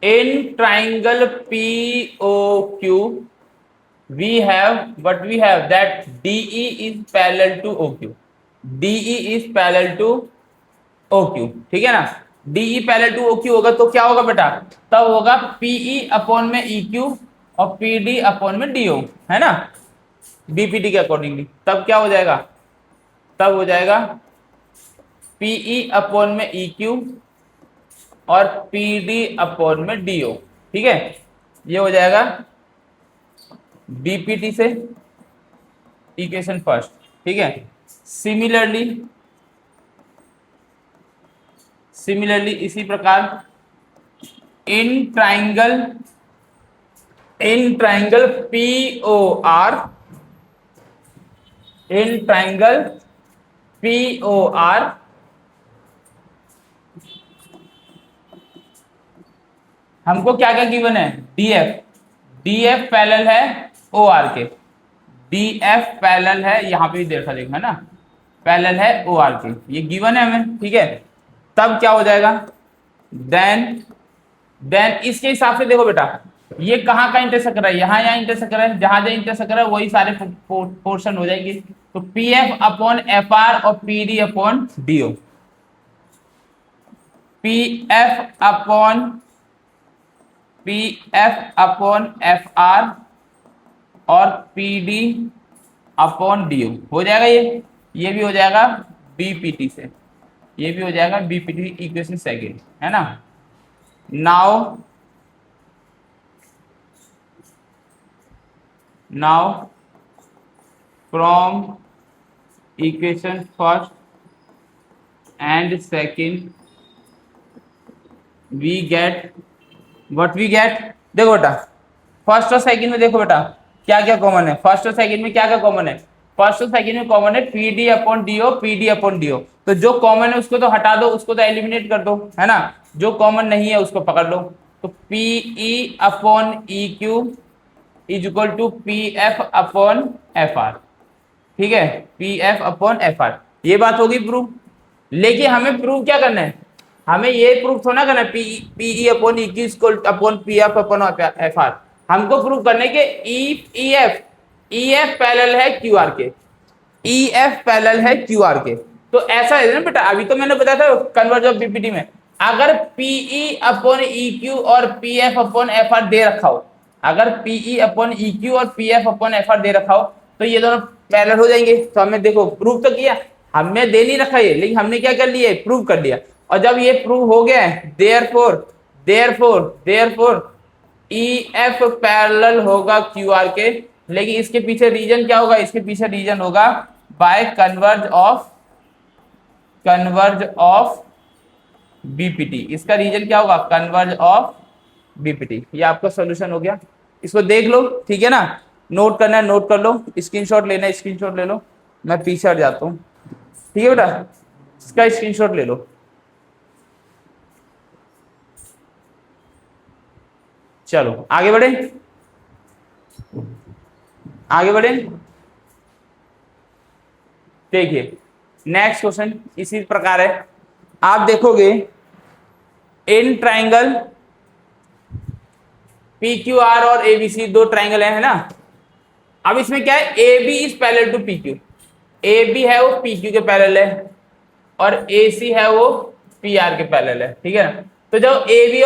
In triangle POQ we have that DE is parallel to OQ, DE is parallel to OQ, ठीक है ना। DE पैरेलल टू OQ होगा तो क्या होगा बेटा, तब होगा PE अपॉन में EQ और PD अपॉन में DO, है ना, BPT के अकॉर्डिंगली। तब क्या हो जाएगा, तब हो जाएगा PE अपॉन में EQ और PD अपॉन में DO, ठीक है, ये हो जाएगा BPT से इक्वेशन फर्स्ट, ठीक है। सिमिलरली इसी प्रकार इन ट्राइंगल POR हमको क्या क्या गिवन है, DF पैरेलल है OR के, DF पैरेलल है, यहाँ पे भी देखा देखो, है ना, पैरेलल है OR के, ये गिवन है हमें, ठीक है। तब क्या हो जाएगा, देन इसके हिसाब से देखो बेटा ये कहाँ का इंटरसेक्ट कर रहा है, यहाँ इंटरसेक्ट कर रहा है, जहां इंटरसेक्ट कर रहा है वही सारे पोर्शन हो जाएंगे। तो PF अपॉन FR और PD upon DO, PF upon FR और PD अपॉन DO हो जाएगा, ये भी हो जाएगा BPT से, ये भी हो जाएगा BPT इक्वेशन सेकंड, है ना। Now from equation first and second we get what we get. देखो बेटा फर्स्ट और सेकंड में देखो बेटा क्या क्या कॉमन है, फर्स्ट और सेकंड में क्या क्या कॉमन है, फर्स्ट और सेकंड में कॉमन है P D upon D O, P D upon D O. तो जो कॉमन है उसको तो हटा दो, उसको तो एलिमिनेट कर दो, है ना, जो कॉमन नहीं है उसको पकड़ लो। तो P E upon E Q is equal to P F upon F R. ठीक है, P F upon F R, ये बात होगी प्रूफ। लेकिन हमें प्रूव क्या करना है, हमें ये प्रूफ थोड़ा करना है PE upon E Q upon P F upon F R. हमको प्रूव करने के ई एफ पैरेलल है क्यू आर के, ई एफ पैरेलल है क्यू आर के। तो ऐसा है ना बेटा, अभी तो मैंने बताया था कन्वर्ज ऑफ बीपीटी में, अगर पीई अपॉन ई क्यू और P F upon F R दे रखा हो, अगर पीई अपॉन ई क्यू और P F upon F R दे रखा हो तो ये दोनों पैरेलल हो जाएंगे। तो हमने देखो प्रूव तो किया, हमने दे नहीं रखा ये, लेकिन हमने क्या कर लिया, प्रूव कर लिया। और जब ये प्रूव हो गया है देयरफॉर ई एफ पैरेलल होगा क्यू आर के, लेकिन इसके पीछे रीजन क्या होगा, इसके पीछे रीजन होगा बाय कन्वर्ज ऑफ बीपीटी। इसका रीजन क्या होगा, कन्वर्ज ऑफ बीपीटी। ये आपका सॉल्यूशन हो गया, इसको देख लो, ठीक है ना, नोट करना है नोट कर लो, स्क्रीनशॉट लेना है स्क्रीनशॉट ले लो, मैं पीछे हट जाता हूँ, ठीक है बेटा, इसका स्क्रीनशॉट ले लो। चलो आगे बढ़े, आगे बढ़े। देखिए नेक्स्ट क्वेश्चन इसी प्रकार है, आप देखोगे in triangle P Q R और एबीसी दो ट्राइंगल है ना। अब इसमें क्या है, A B is parallel to P Q, A B है वो पी क्यू के पैरेलल है और ए सी है वो पी आर के पैरेलल है, ठीक है ना। तो जब ए बी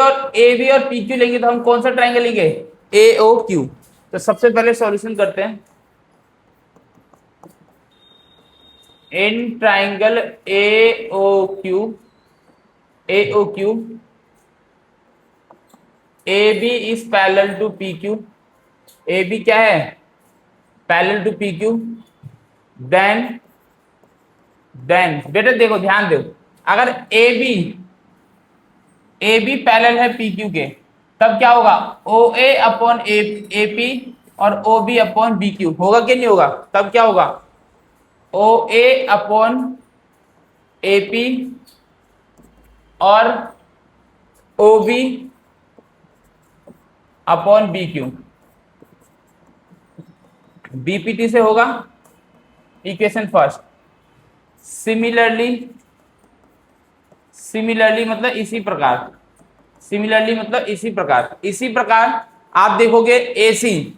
और पी क्यू लेंगे तो हम कौन सा ट्राइंगल लेंगे, ए ओ क्यू। तो सबसे पहले सॉल्यूशन करते हैं, in triangle A O Q A B is parallel to P Q, A B क्या है, parallel to P Q, then बेटा देखो ध्यान दो, अगर ए बी पैरेलल है पी क्यू के तब क्या होगा, ओ ए अपॉन ए पी और O B upon B Q होगा कि नहीं होगा, तब क्या होगा, ओ ए अपॉन ए पी और O B upon B Q, BPT से होगा इक्वेशन फर्स्ट। सिमिलरली मतलब इसी प्रकार, इसी प्रकार आप देखोगे एसी,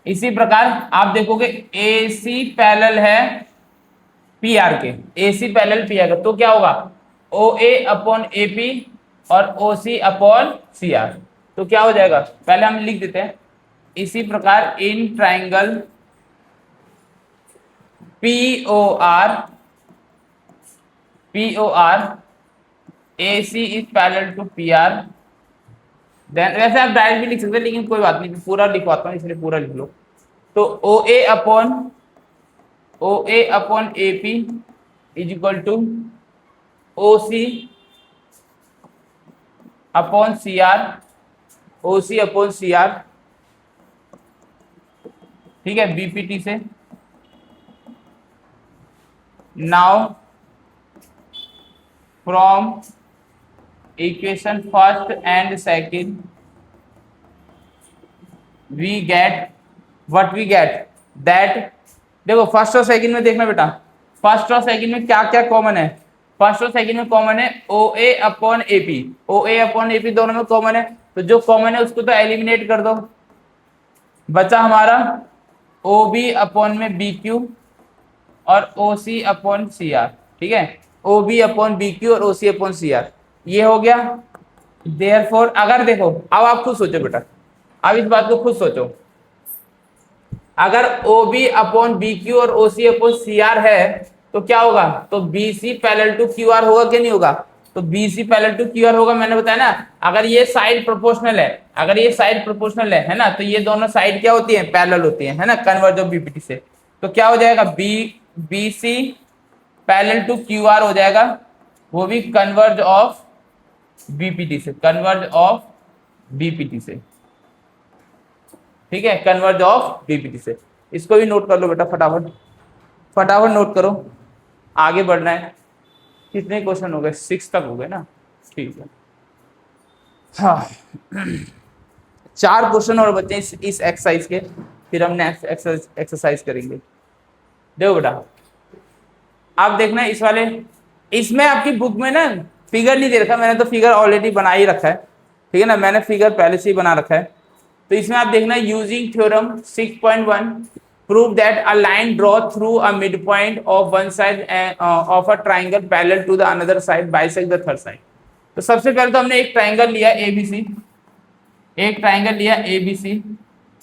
इसी प्रकार आप देखोगे एसी पैरेलल है पी आर के, एसी पैरेलल पी आर के, तो क्या होगा, ओ ए अपॉन ए पी और O C upon C are. तो क्या हो जाएगा, पहले हम लिख देते हैं, इसी प्रकार in triangle P O R A C is parallel to P R, then वैसे आप डायरेक्ट भी लिख सकते हैं लेकिन कोई बात नहीं, पूरा लिखवाता हूँ इसलिए पूरा लिख लो। तो O A upon A P is equal to O C upon C R, O C upon C R, ठीक है, बीपीटी से। Now from equation first and second we get what we get that, देखो first और second में देखना बेटा, first और second में क्या क्या कॉमन है, फर्स्ट और सेकंड में कॉमन है O A upon A P, O A upon A P दोनों में कॉमन है, तो जो कॉमन है उसको तो एलिमिनेट कर दो, बचा हमारा ओ बी अपॉन में बी क्यू और O C upon C R, ठीक है, O B upon B Q और O C upon C are, ये हो गया। देयरफॉर अगर देखो, अब आप खुद सोचो बेटा, अब इस बात को खुद सोचो, अगर O B upon B Q और O C upon C are है तो क्या होगा, तो B C parallel to Q R होगा कि नहीं होगा, तो B C parallel to Q R होगा, मैंने बताया ना, अगर ये साइड प्रोपोर्शनल है, अगर ये साइड प्रोपोर्शनल है ना, तो ये दोनों साइड क्या होती है, पैरेलल होती है ना, कन्वर्ज ऑफ बीपीटी से। तो क्या हो जाएगा, B C parallel to Q R हो जाएगा, वो भी कन्वर्ज ऑफ बीपीटी से, कन्वर्ज ऑफ बीपीटी से, ठीक है, कन्वर्ज ऑफ बीपीटी से। इसको भी नोट कर लो बेटा, फटाफट फटाफट नोट करो, आगे बढ़ना है। कितने क्वेश्चन हो गए? 6 तक हो गए ना, ठीक है। हाँ 4 क्वेश्चन और बचे इस एक्सरसाइज के, फिर हम नेक्स्ट एक्सरसाइज करेंगे। देखो बेटा, आप देखना इस वाले, इसमें आपकी बुक में ना फिगर नहीं दे रखा, मैंने तो फिगर ऑलरेडी बना ही रखा है, ठीक है ना, मैंने फिगर पहले से ही बना रखा है। तो इसमें आप देखना, using theorem 6.1 prove that a line draw through a mid point of one side of a triangle parallel to the another side bisect the third side. तो सबसे पहले तो हमने एक ट्राइंगल लिया एबीसी, एक ट्राइंगल लिया एबीसी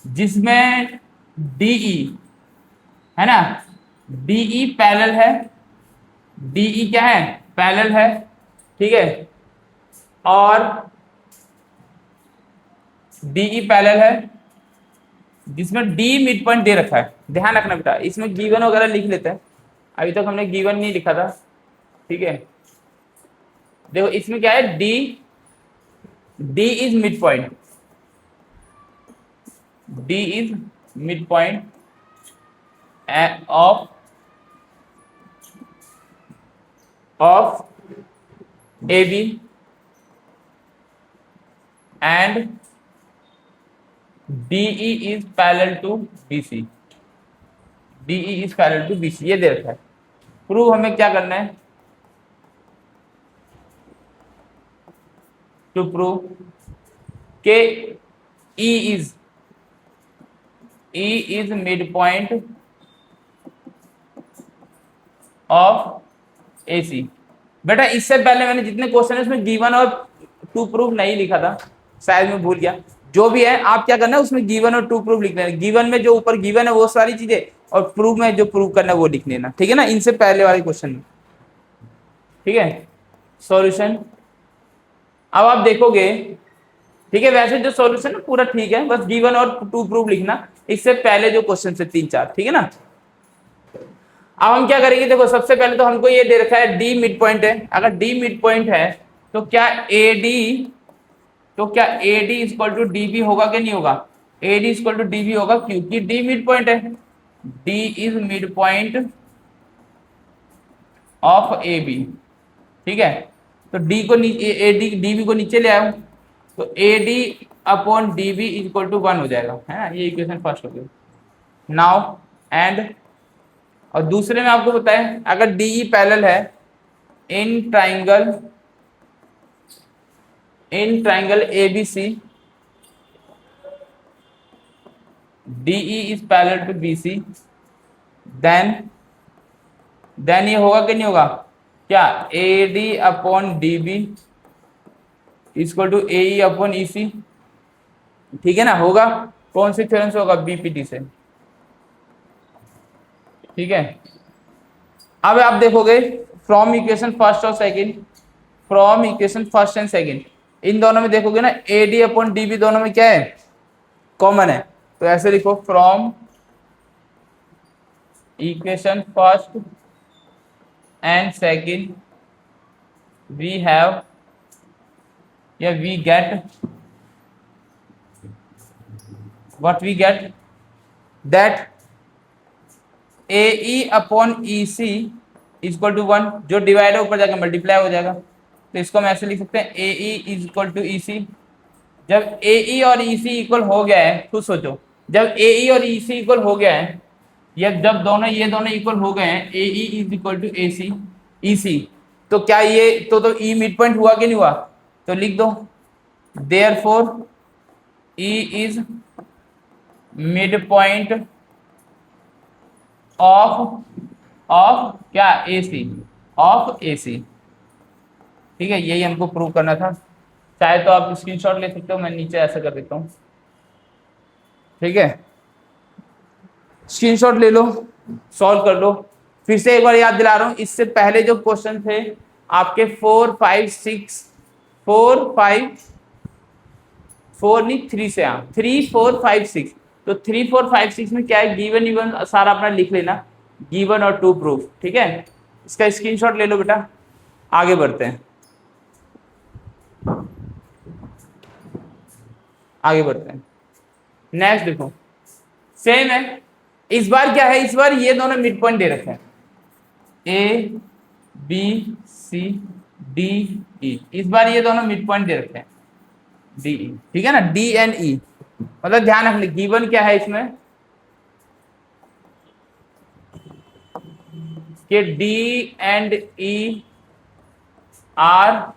जिसमें डीई है ना, डीई पैरेलल है, डीई क्या है? पैरेलल है, ठीक है, और डीई पैरेलल है जिसमें डी मिड पॉइंट दे रखा है। ध्यान रखना बेटा, इसमें गिवन वगैरह लिख लेते हैं, अभी तक हमने गिवन नहीं लिखा था, ठीक है। देखो इसमें क्या है, D, D is mid point, D is mid point of A B and DE is parallel to BC, DE is parallel to BC, ये दे रखा है। प्रूव हमें क्या करना है? टू प्रूव के E is mid point of AC। बेटा इससे पहले मैंने जितने क्वेश्चन है उसमें गिवन और टू प्रूव नहीं लिखा था, शायद मैं भूल गया। जो भी है आप क्या करना है, उसमें गिवन और टू प्रूव लिखना है। गिवन में जो ऊपर गिवन है वो सारी चीजें, और प्रूव में जो प्रूव करना है वो लिख लेना, ठीक है ना, इनसे पहले वाले क्वेश्चन में, ठीक है। सॉल्यूशन अब आप देखोगे, ठीक है, वैसे जो सॉल्यूशन है पूरा ठीक है, बस गिवन और टू प्रूव लिखना इससे पहले जो क्वेश्चन से 3-4, ठीक है ना। अब हम क्या करेंगे, देखो सबसे पहले तो हमको ये दे रखा है डी मिड पॉइंट है। अगर डी मिड पॉइंट है तो क्या AD, तो क्या AD इक्वल टू DB होगा कि नहीं होगा? AD इक्वल टू DB होगा, क्योंकि D मिड पॉइंट है, D is mid point of AB, ठीक है। तो D को AD DB को नीचे ले आया, तो AD upon DB equal to 1 हो जाएगा, है ना, ये इक्वेशन फर्स्ट हो गई। नाउ एंड, और दूसरे में आपको पता है अगर DE पैरेलल है in triangle ABC, DE is parallel to BC, then ये होगा कि नहीं होगा? क्या AD upon DB equal to AE upon EC, ठीक है ना, होगा। कौन सी थ्योरम से होगा? BPT से, ठीक है। अब आप देखोगे फ्रॉम इक्वेशन फर्स्ट और second, from equation first and second, इन दोनों में देखोगे ना AD अपॉन DB दोनों में क्या है? कॉमन है। तो ऐसे लिखो, from equation first and second we have, या we get, what we get, that AE upon EC equal to 1, जो डिवाइड है ऊपर जाकर मल्टीप्लाई हो जाएगा। तो इसको हम ऐसे लिख सकते हैं, AE is equal to EC। जब AE और EC इक्वल हो गया है, खुद सोचो, जब AE और EC इक्वल हो गया है, या जब दोनों ये दोनों इक्वल हो गए हैं, AE is equal to EC, तो क्या ये तो E मिड पॉइंट हुआ कि नहीं हुआ? तो लिख दो, therefore E is mid point of क्या? ऑफ AC, ठीक है। यही हमको प्रूव करना था। चाहे तो आप स्क्रीनशॉट ले सकते हो, मैं नीचे ऐसा कर देता हूँ, ठीक है, स्क्रीनशॉट ले लो, सॉल्व कर लो। फिर से एक बार याद दिला रहा हूँ, इससे पहले जो क्वेश्चन थे आपके 4, 5, 6, 4, 5, 4 नहीं 3 से, 3, 4, 5, 6, तो 3, 4, 5, 6 में क्या है, गिवन इवन सारा अपना लिख लेना, गिवन और टू प्रूफ, ठीक है। इसका स्क्रीनशॉट ले लो बेटा, आगे बढ़ते हैं। आगे बढ़ते हैं। नेक्स्ट देखो, सेम है, इस बार क्या है, इस बार ये दोनों मिड पॉइंट दे रखे हैं, A B C D E, इस बार ये दोनों मिड पॉइंट दे रखे हैं डी ई, ठीक है ना, डी एंड ई। मतलब ध्यान रखने, गिवन क्या है इसमें कि D and E are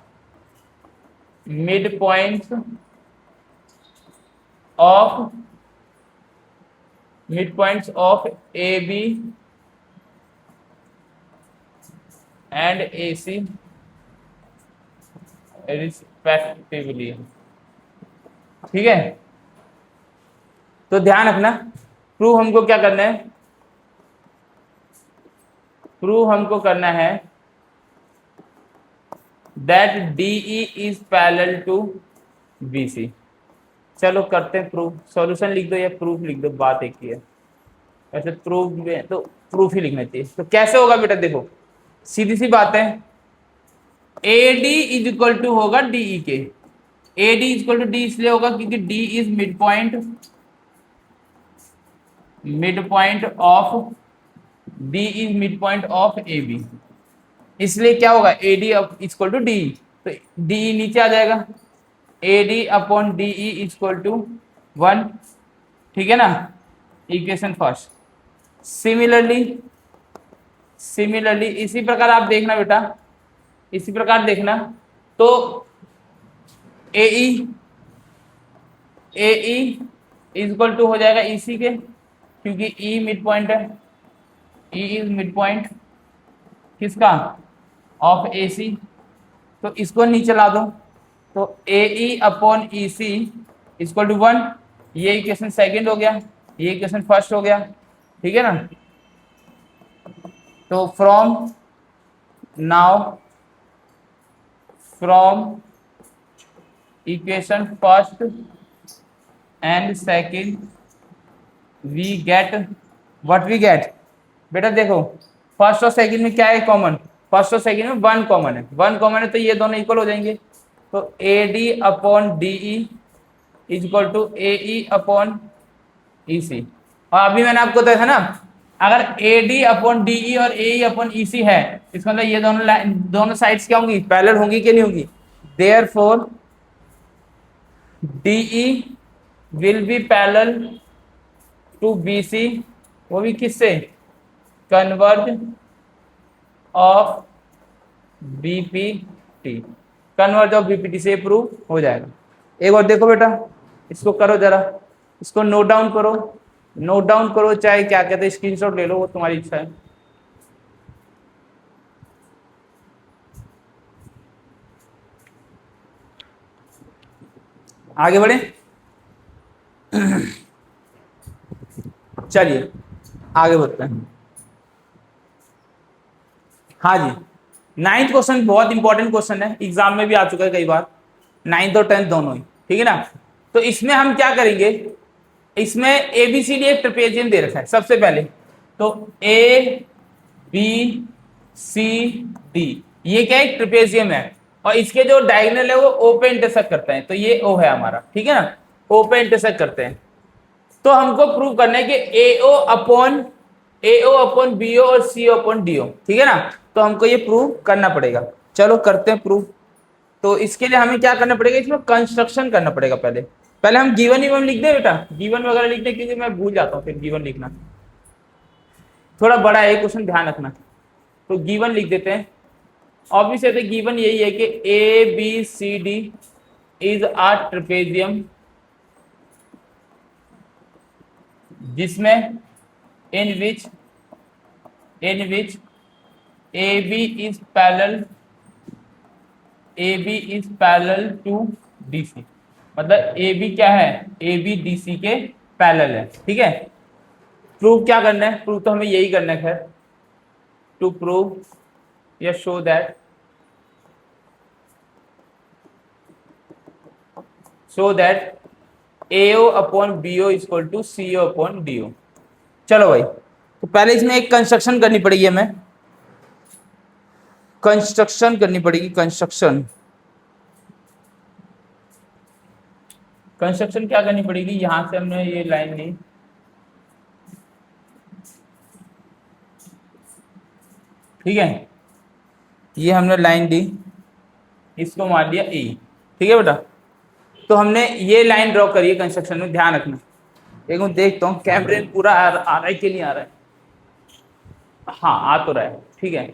mid points of A B and A C respectively, ठीक है। तो ध्यान रखना, प्रूव हमको क्या करना है, प्रूव हमको करना है that DE is parallel to BC. चलो करते हैं प्रूफ, सॉल्यूशन लिख दो या प्रूफ लिख दो, बात एक ही है। वैसे प्रूफ में तो प्रूफ ही लिखना चाहिए। तो कैसे होगा बेटा, देखो सीधी सी बात है, A D is equal to होगा डीई के। A D is equal to D इसलिए होगा क्योंकि D is mid point of D is mid point of A B, इसलिए क्या होगा A D equal to D, तो डी नीचे आ जाएगा, A D upon D E equal to 1, ठीक है ना, इक्वेशन फर्स्ट। सिमिलरली इसी प्रकार आप देखना बेटा, इसी प्रकार देखना, तो ए ई इक्वल टू हो जाएगा इसी के, क्योंकि ई मिड पॉइंट है, ई इज मिड पॉइंट किसका, ऑफ ए सी, तो इसको नीचे ला दो, तो A E upon E C equal to 1, ये इक्वेशन सेकेंड हो गया, ये इक्वेशन फर्स्ट हो गया, ठीक है ना। तो from equation first and second we get what we get, बेटा देखो फर्स्ट और सेकेंड में क्या है कॉमन, फर्स्ट और सेकेंड में 1 कॉमन है, 1 कॉमन है तो ये दोनों इक्वल हो जाएंगे, तो A D upon D E is equal to A E upon E C. और अभी मैंने आपको देखा ना, अगर A D upon D E और ए ई अपॉन ई सी है, इसका मतलब ये दोनों साइड्स क्या होंगी, पैरेलल होंगी कि नहीं होंगी, therefore D E will be parallel to B C, वो भी किससे, converse of BPT, converse of BPT से प्रूव हो जाएगा। एक और देखो बेटा, इसको करो जरा, इसको नोट डाउन करो, चाहे क्या कहते हैं स्क्रीनशॉट ले लो, वो तुम्हारी इच्छा है। आगे बढ़े, चलिए आगे बढ़ते हैं। हाँ जी, 9th क्वेश्चन बहुत इंपॉर्टेंट क्वेश्चन है, एग्जाम में भी आ चुका है कई बार, 9th और 10th दोनों ही, ठीक है ना। तो इसमें हम क्या करेंगे, इसमें एबीसीडी एक ट्रेपेजियम दे रखा है सबसे पहले, तो ए बी सी डी, ये क्या है, ट्रेपेजियम है, और इसके जो डायगोनल है वो ओ पे इंटरसेक्ट करते हैं, तो ये ओ है हमारा, ठीक है ना, ओ पे इंटरसेक्ट करते हैं। तो हमको प्रूव करना है कि एओ अपॉन बीओ और सीओ अपॉन डीओ, ठीक है ना, तो हमको ये प्रूव करना पड़ेगा। चलो करते हैं प्रूव। तो इसके लिए हमें क्या करना पड़ेगा, इसमें कंस्ट्रक्शन करना पड़ेगा। पहले हम गिवन लिख दे बेटा, गिवन वगैरह लिख दे, क्योंकि मैं भूल जाता हूँ फिर गिवन लिखना, थोड़ा बड़ा है क्वेश्चन, ध्यान रखना। तो गिवन लिख देते हैं, ऑब्वियसली गिवन यही है कि A B C D is a trapezium जिसमें in which AB is parallel to DC, मतलब AB क्या है, AB DC के पैरेलल है, ठीक है। प्रूव क्या करना है, प्रूव तो हमें यही करना है, खैर टू प्रूव या show that AO upon BO equal to CO upon DO। चलो भाई, तो पहले इसमें एक कंस्ट्रक्शन करनी पड़ेगी, हमें कंस्ट्रक्शन कंस्ट्रक्शन क्या करनी पड़ेगी, यहां से हमने ये लाइन ली, ठीक है, ये हमने लाइन दी, इसको मान लिया ई, ठीक है बेटा। तो हमने ये लाइन ड्रॉ करी है कंस्ट्रक्शन में, ध्यान रखना। एक मैं देखता हूँ कैमरे में पूरा आ रहा है कि नहीं आ रहा है, हाँ आ तो रहा है, ठीक है।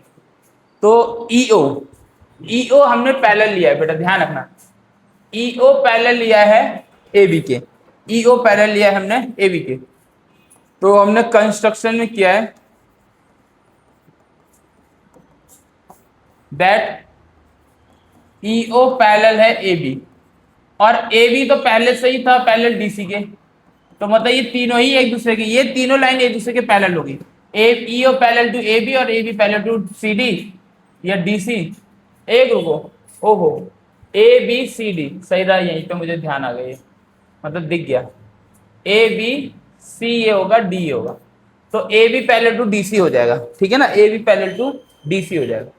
तो ईओ, ईओ हमने पैरेलल लिया है बेटा, ध्यान रखना, ईओ पैरेलल लिया है ए बी के, ईओ पैरेलल लिया है हमने ए बी के। तो हमने कंस्ट्रक्शन में किया है दैट ईओ पैरेलल है ए बी, और ए बी तो पहले से ही था पैरेलल डीसी के, तो मतलब ये तीनों ही एक दूसरे के, ये तीनों लाइन एक दूसरे के पैरेलल होगी, A E O parallel to A B और A B parallel to C D या डी सी। एक रुको, ओहो, ए बी सी डी सही रहा, यहीं पे मुझे ध्यान आ गया, मतलब दिख गया, ए बी सी ये होगा, डी ये होगा, तो A B parallel to D C हो जाएगा, ठीक है ना, A B parallel to D C हो जाएगा।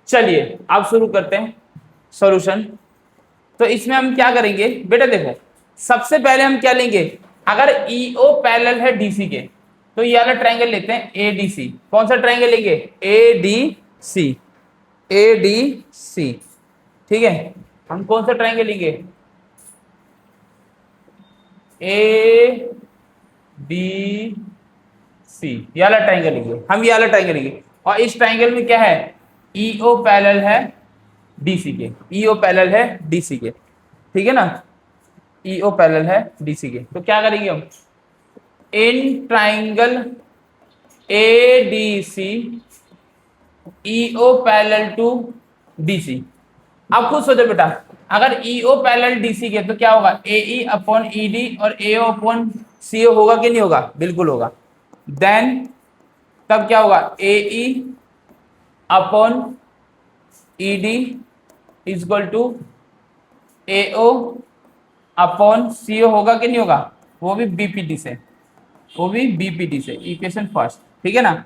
चलिए अब शुरू करते हैं सॉल्यूशन। तो इसमें हम क्या करेंगे बेटा, देखो सबसे पहले हम क्या लेंगे, अगर ईओ पैरेलल है डीसी के, तो ये वाला ट्रायंगल लेते हैं एडीसी। कौन सा ट्रायंगल लेंगे, एडीसी, एडीसी, ठीक है। हम कौन सा ट्रायंगल लेंगे, ए डी सी, ये वाला ट्रायंगल लेंगे हम, ये वाला ट्रायंगल लेंगे। और इस ट्रायंगल में क्या है, ईओ पैरेलल है डीसी के, ईओ पैरेलल है डीसी के, ठीक है ना, ईओ पैरेलल है डीसी के। तो क्या करेंगे हम, in triangle ADC EO parallel to DC. अब खुद सोचो बेटा, अगर ईओ पैरेलल डीसी के तो क्या होगा, एई अपॉन ईडी और एओ अपॉन सीओ होगा कि नहीं होगा, बिल्कुल होगा। देन तब क्या होगा, A E upon E D is equal to A O upon C O होगा कि नहीं होगा, वो भी बीपीटी से, वो भी बीपीटी से, इक्वेशन फर्स्ट, ठीक है ना।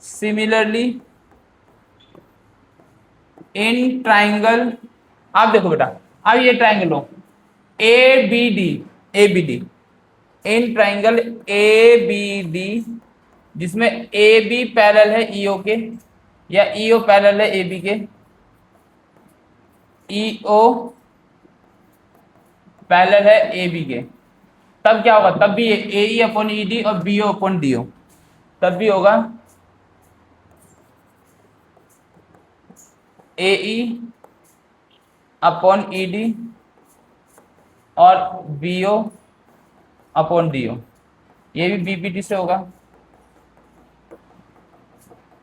सिमिलरली इन ट्राइंगल, आप देखो बेटा, अब ये ट्राइंगल हो A B D, A B D, in triangle A B D जिसमें ए बी पैरेलल है ईओ के, या ईओ पैरेलल है ए बी के, ईओ पैरेलल है ए बी के, तब क्या होगा, तब भी A E upon E D और B O upon D O, तब भी होगा A E upon E D और B O upon D O, ये भी बीपीटी से होगा।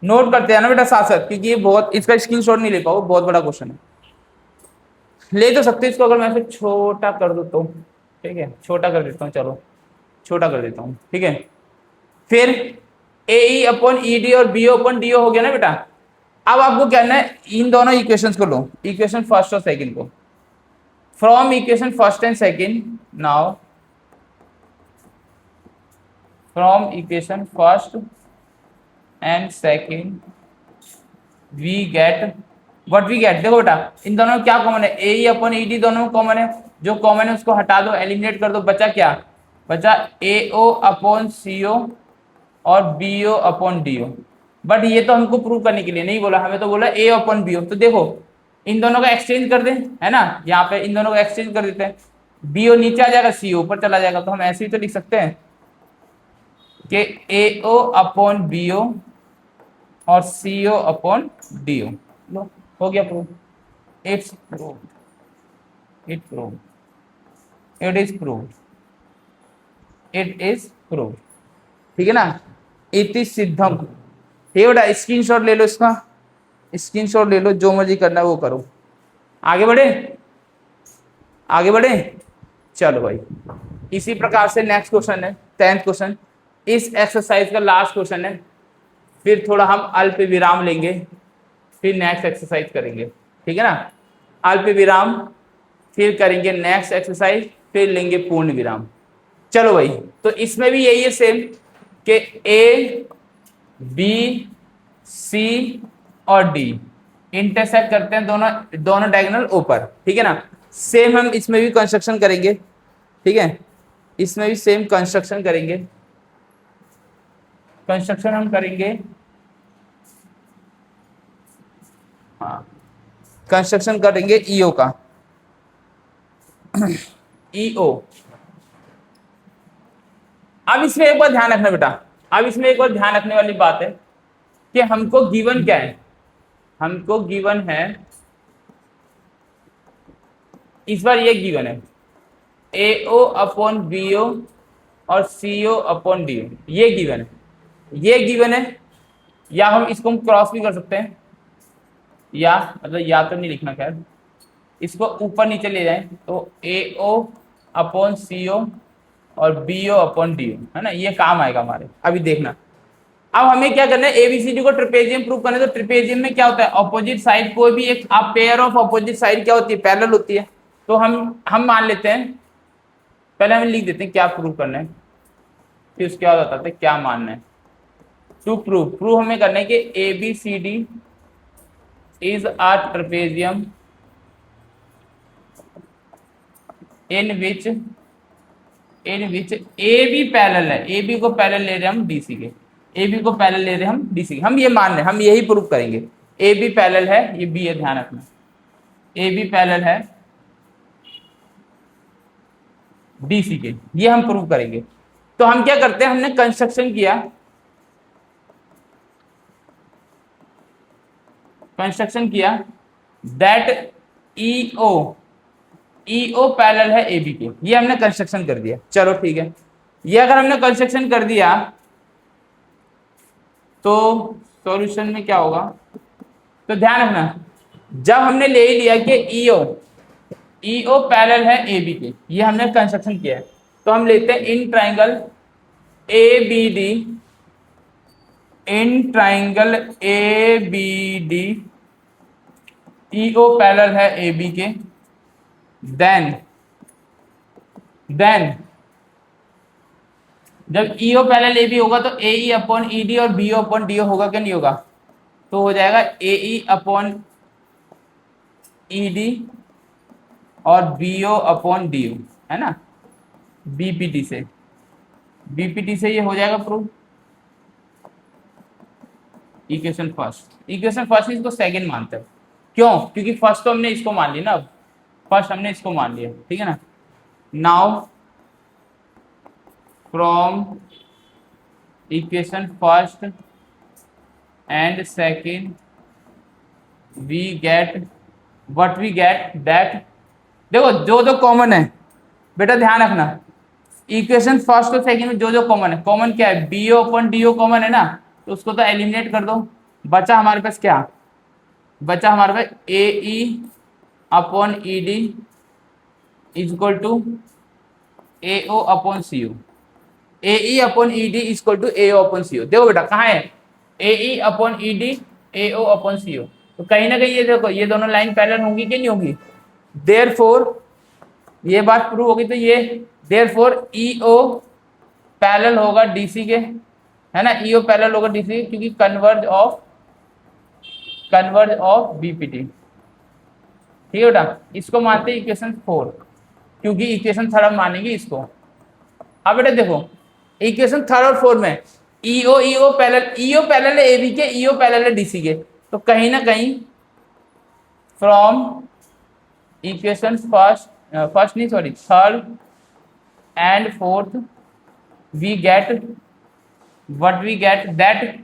नोट करते हैं ना बेटा साथ साथ, क्योंकि ये बहुत, इसका स्क्रीनशॉट नहीं ले पाओ, बहुत बड़ा क्वेश्चन है। ले तो सकते इसको, अगर मैं फिर छोटा कर देता हूँ, ठीक है, छोटा कर देता हूँ, चलो छोटा कर देता हूँ, ठीक है। फिर A E upon E D और B O upon D O हो गया ना बेटा। अब आपको क्या करना है, इन दोनों इक्वेशंस को लो, इक्वेशन फर्स्ट और सेकंड को, from equation first and second, now from equation first and second we get what we get. देखो बेटा इन दोनों में क्या कॉमन है, ए ई अपॉन ई डी दोनों में कॉमन है, जो कॉमन है उसको हटा दो, एलिमिनेट कर दो, बचा क्या, बचा ए ओ अपॉन सी ओ और B O upon D O. But ये तो हमको प्रूव करने के लिए नहीं बोला, हमें तो बोला ए अपॉन बी ओ। तो देखो इन दोनों का एक्सचेंज कर दें, है ना, यहाँ पे इन दोनों का एक्सचेंज कर देते हैं, बी ओ नीचे आ जाएगा, सी ओ ऊपर चला जाएगा, तो हम ऐसे ही तो लिख सकते हैं कि ए ओ अपॉन बी ओ और सी ओ अपॉन डी ओ। लो हो गया prove, it's prove, it prove, it is prove, it is prove, ठीक है ना, इट इज सिद्धम। ठीक है बेटा, स्क्रीनशॉट ले लो इसका, स्क्रीनशॉट ले लो, जो मर्जी करना है वो करो। आगे बढ़े, आगे बढ़े, चलो भाई। इसी प्रकार से नेक्स्ट क्वेश्चन है 10th क्वेश्चन, इस एक्सरसाइज का लास्ट क्वेश्चन है, फिर थोड़ा हम अल्प विराम लेंगे, फिर नेक्स्ट एक्सरसाइज करेंगे, ठीक है ना, अल्प विराम, फिर करेंगे नेक्स्ट एक्सरसाइज, फिर लेंगे पूर्ण विराम। चलो भाई, तो इसमें भी यही है सेम कि ए बी सी और डी, इंटरसेक्ट करते हैं दोनों दोनों डायगोनल ऊपर, ठीक है ना। सेम हम इसमें भी कंस्ट्रक्शन करेंगे, ठीक है, इसमें भी सेम कंस्ट्रक्शन करेंगे, कंस्ट्रक्शन हम करेंगे, हाँ कंस्ट्रक्शन करेंगे ईओ का, ईओ। अब इसमें एक बार ध्यान रखना बेटा, अब इसमें एक बार ध्यान रखने वाली बात है कि हमको गिवन क्या है, हमको गिवन है, इस बार ये गिवन है AO अपॉन BO और CO अपॉन DO, ये गिवन है, ये गिवन है। या हम इसको क्रॉस भी कर सकते हैं, या मतलब या तो नहीं लिखना, खैर इसको ऊपर नीचे ले जाएं तो AO अपॉन CO और BO अपॉन DO, है ना, ये काम आएगा हमारे। अभी देखना, अब हमें क्या करना है, ABCD को ट्रिपेजियम प्रूव करना है। तो ट्रिपेजियम में क्या होता है, ऑपोजिट साइड कोई भी एक पेयर ऑफ ऑपोजिट साइड क्या होती है, पैरेलल होती है। तो हम मान लेते हैं, पहले हम लिख देते हैं क्या प्रूव करना है, फिर उसके बाद बताते हैं क्या मानना है। टू प्रूव हमें करना है कि ABCD is a trapezium in which AB parallel है, AB को पैरेलल ले रहे हैं हम DC के, AB को पैरेलल ले रहे हैं हम DC के, हम ये मान रहे हैं, हम यही प्रूव करेंगे। AB पैरेलल है, ये B है, ध्यान रखना, AB पैरेलल है DC के, ये हम प्रूव करेंगे। तो हम क्या करते हैं, हमने कंस्ट्रक्शन किया, दैट EO पैरेलल है AB के, ये हमने कंस्ट्रक्शन कर दिया। चलो ठीक है, ये अगर हमने कंस्ट्रक्शन कर दिया तो सॉल्यूशन में क्या होगा, तो ध्यान रखना, जब हमने ले लिया कि EO पैरेलल है AB के, ये हमने कंस्ट्रक्शन किया है, तो हम लेते हैं in triangle ABD, in triangle ABD EO parallel है AB के, देन जब EO पैरेलल AB होगा तो AE अपॉन ED और BO अपॉन DO होगा क्या, नहीं होगा, तो हो जाएगा AE अपॉन ED और BO अपॉन DO, है ना, BPT से ये हो जाएगा प्रूव। इक्वेशन फर्स्ट इसको सेकंड मानते हैं, क्यों, क्योंकि फर्स्ट तो हमने इसको मान लिया ना, अब फर्स्ट हमने इसको मान लिया, ठीक है ना। Now from equation first and second we get what we get that, देखो जो जो कॉमन है बेटा ध्यान रखना, इक्वेशन फर्स्ट और सेकंड में जो जो कॉमन है, कॉमन क्या है, BO अपॉन DO कॉमन है ना, तो उसको तो एलिमिनेट कर दो, बचा हमारे पास क्या, बचा हमारे पास AE upon ED is equal to AO upon CO, AE upon ED is equal to AO upon CO। देखो बेटा कहाँ है, AE upon ED AO upon CO, तो कहीं ना कहीं ये देखो ये दोनों लाइन पैरेलल होंगी कि नहीं होगी, देयरफॉर ये बात प्रूव होगी, तो ये देयरफॉर EO पैरेलल होगा DC के, है ना, EO पैरेलल होगा DC के, क्योंकि कन्वर्ज ऑफ BPT, ठीक है बेटा, इसको मानते हैं इक्वेशन 4, क्योंकि इक्वेशन थर्ड हम मानेंगे इसको। अब बेटा देखो इक्वेशन थर्ड और 4 में EO पैरेलल है AB के, EO पैरेलल है DC के, तो कहीं ना कहीं from equation third and fourth we get that,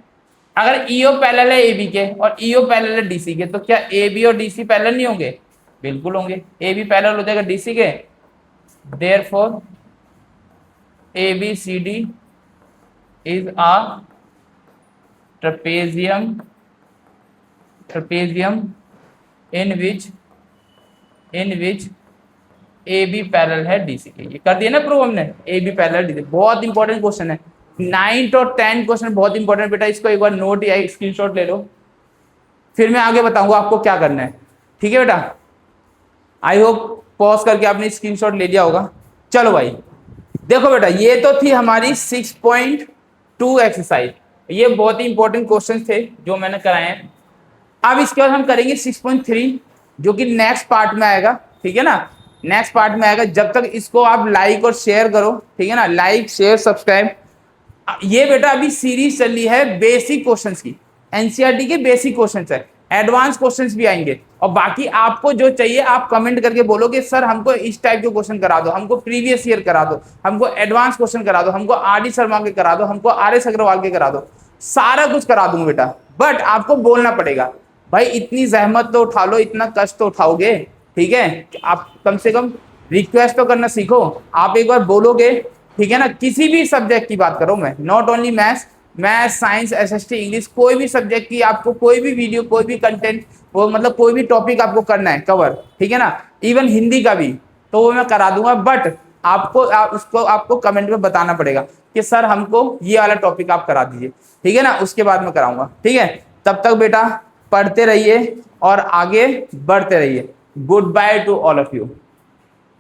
अगर EO पैरेलल है AB के और EO पैरेलल है DC के, तो क्या AB और DC पैरेलल नहीं होंगे, बिल्कुल होंगे, AB पैरेलल हो जाएगा DC के, therefore ABCD is a trapezium in which AB parallel है DC के, ये कर दिया ना प्रूव हमने, AB पैरेलल DC, बहुत इंपॉर्टेंट क्वेश्चन है, 9 और 10 क्वेश्चन बहुत इंपॉर्टेंट बेटा, इसको एक बार नोट या स्क्रीनशॉट ले लो, फिर मैं आगे बताऊंगा आपको क्या करना है, ठीक है बेटा। आई होप पॉज करके आपने स्क्रीनशॉट ले लिया होगा। चलो भाई देखो बेटा, ये तो थी हमारी 6.2 एक्सरसाइज, ये बहुत ही इंपॉर्टेंट क्वेश्चन थे जो मैंने कराए हैं। अब इसके बाद हम करेंगे 6.3 जो कि नेक्स्ट पार्ट में आएगा, ठीक है ना, नेक्स्ट पार्ट में आएगा। जब तक इसको आप लाइक और शेयर करो, ठीक है ना, लाइक शेयर सब्सक्राइब। ये बेटा अभी सीरीज चल रही है बेसिक क्वेश्चंस की, एनसीईआरटी के बेसिक क्वेश्चंस है, एडवांस क्वेश्चंस भी आएंगे। और बाकी आपको जो चाहिए आप कमेंट करके बोलोगे सर हमको इस टाइप के क्वेश्चन करा दो, हमको प्रीवियस ईयर करा दो, हमको एडवांस क्वेश्चन करा दो, हमको आर डी शर्मा के करा दो, हमको आर एस अग्रवाल के करा दो, सारा कुछ करा दूंगा बेटा। बट आपको बोलना पड़ेगा भाई, इतनी जहमत तो उठा लो, इतना कष्ट तो उठाओगे, ठीक है, आप कम से कम रिक्वेस्ट तो करना सीखो। आप एक बार बोलोगे, ठीक है ना, किसी भी सब्जेक्ट की बात करो मैं, not only maths, maths science SST English, कोई भी सब्जेक्ट की आपको कोई भी वीडियो कोई भी कंटेंट वो मतलब कोई भी टॉपिक आपको करना है कवर, ठीक है ना, इवन हिंदी का भी, तो वो मैं करा दूंगा। बट उसको आपको कमेंट में बताना पड़ेगा कि सर हमको ये वाला टॉपिक आप करा दीजिए, ठीक है ना, उसके बाद मैं कराऊंगा, ठीक है। तब तक बेटा पढ़ते रहिए और आगे बढ़ते रहिए। Good by two all of you.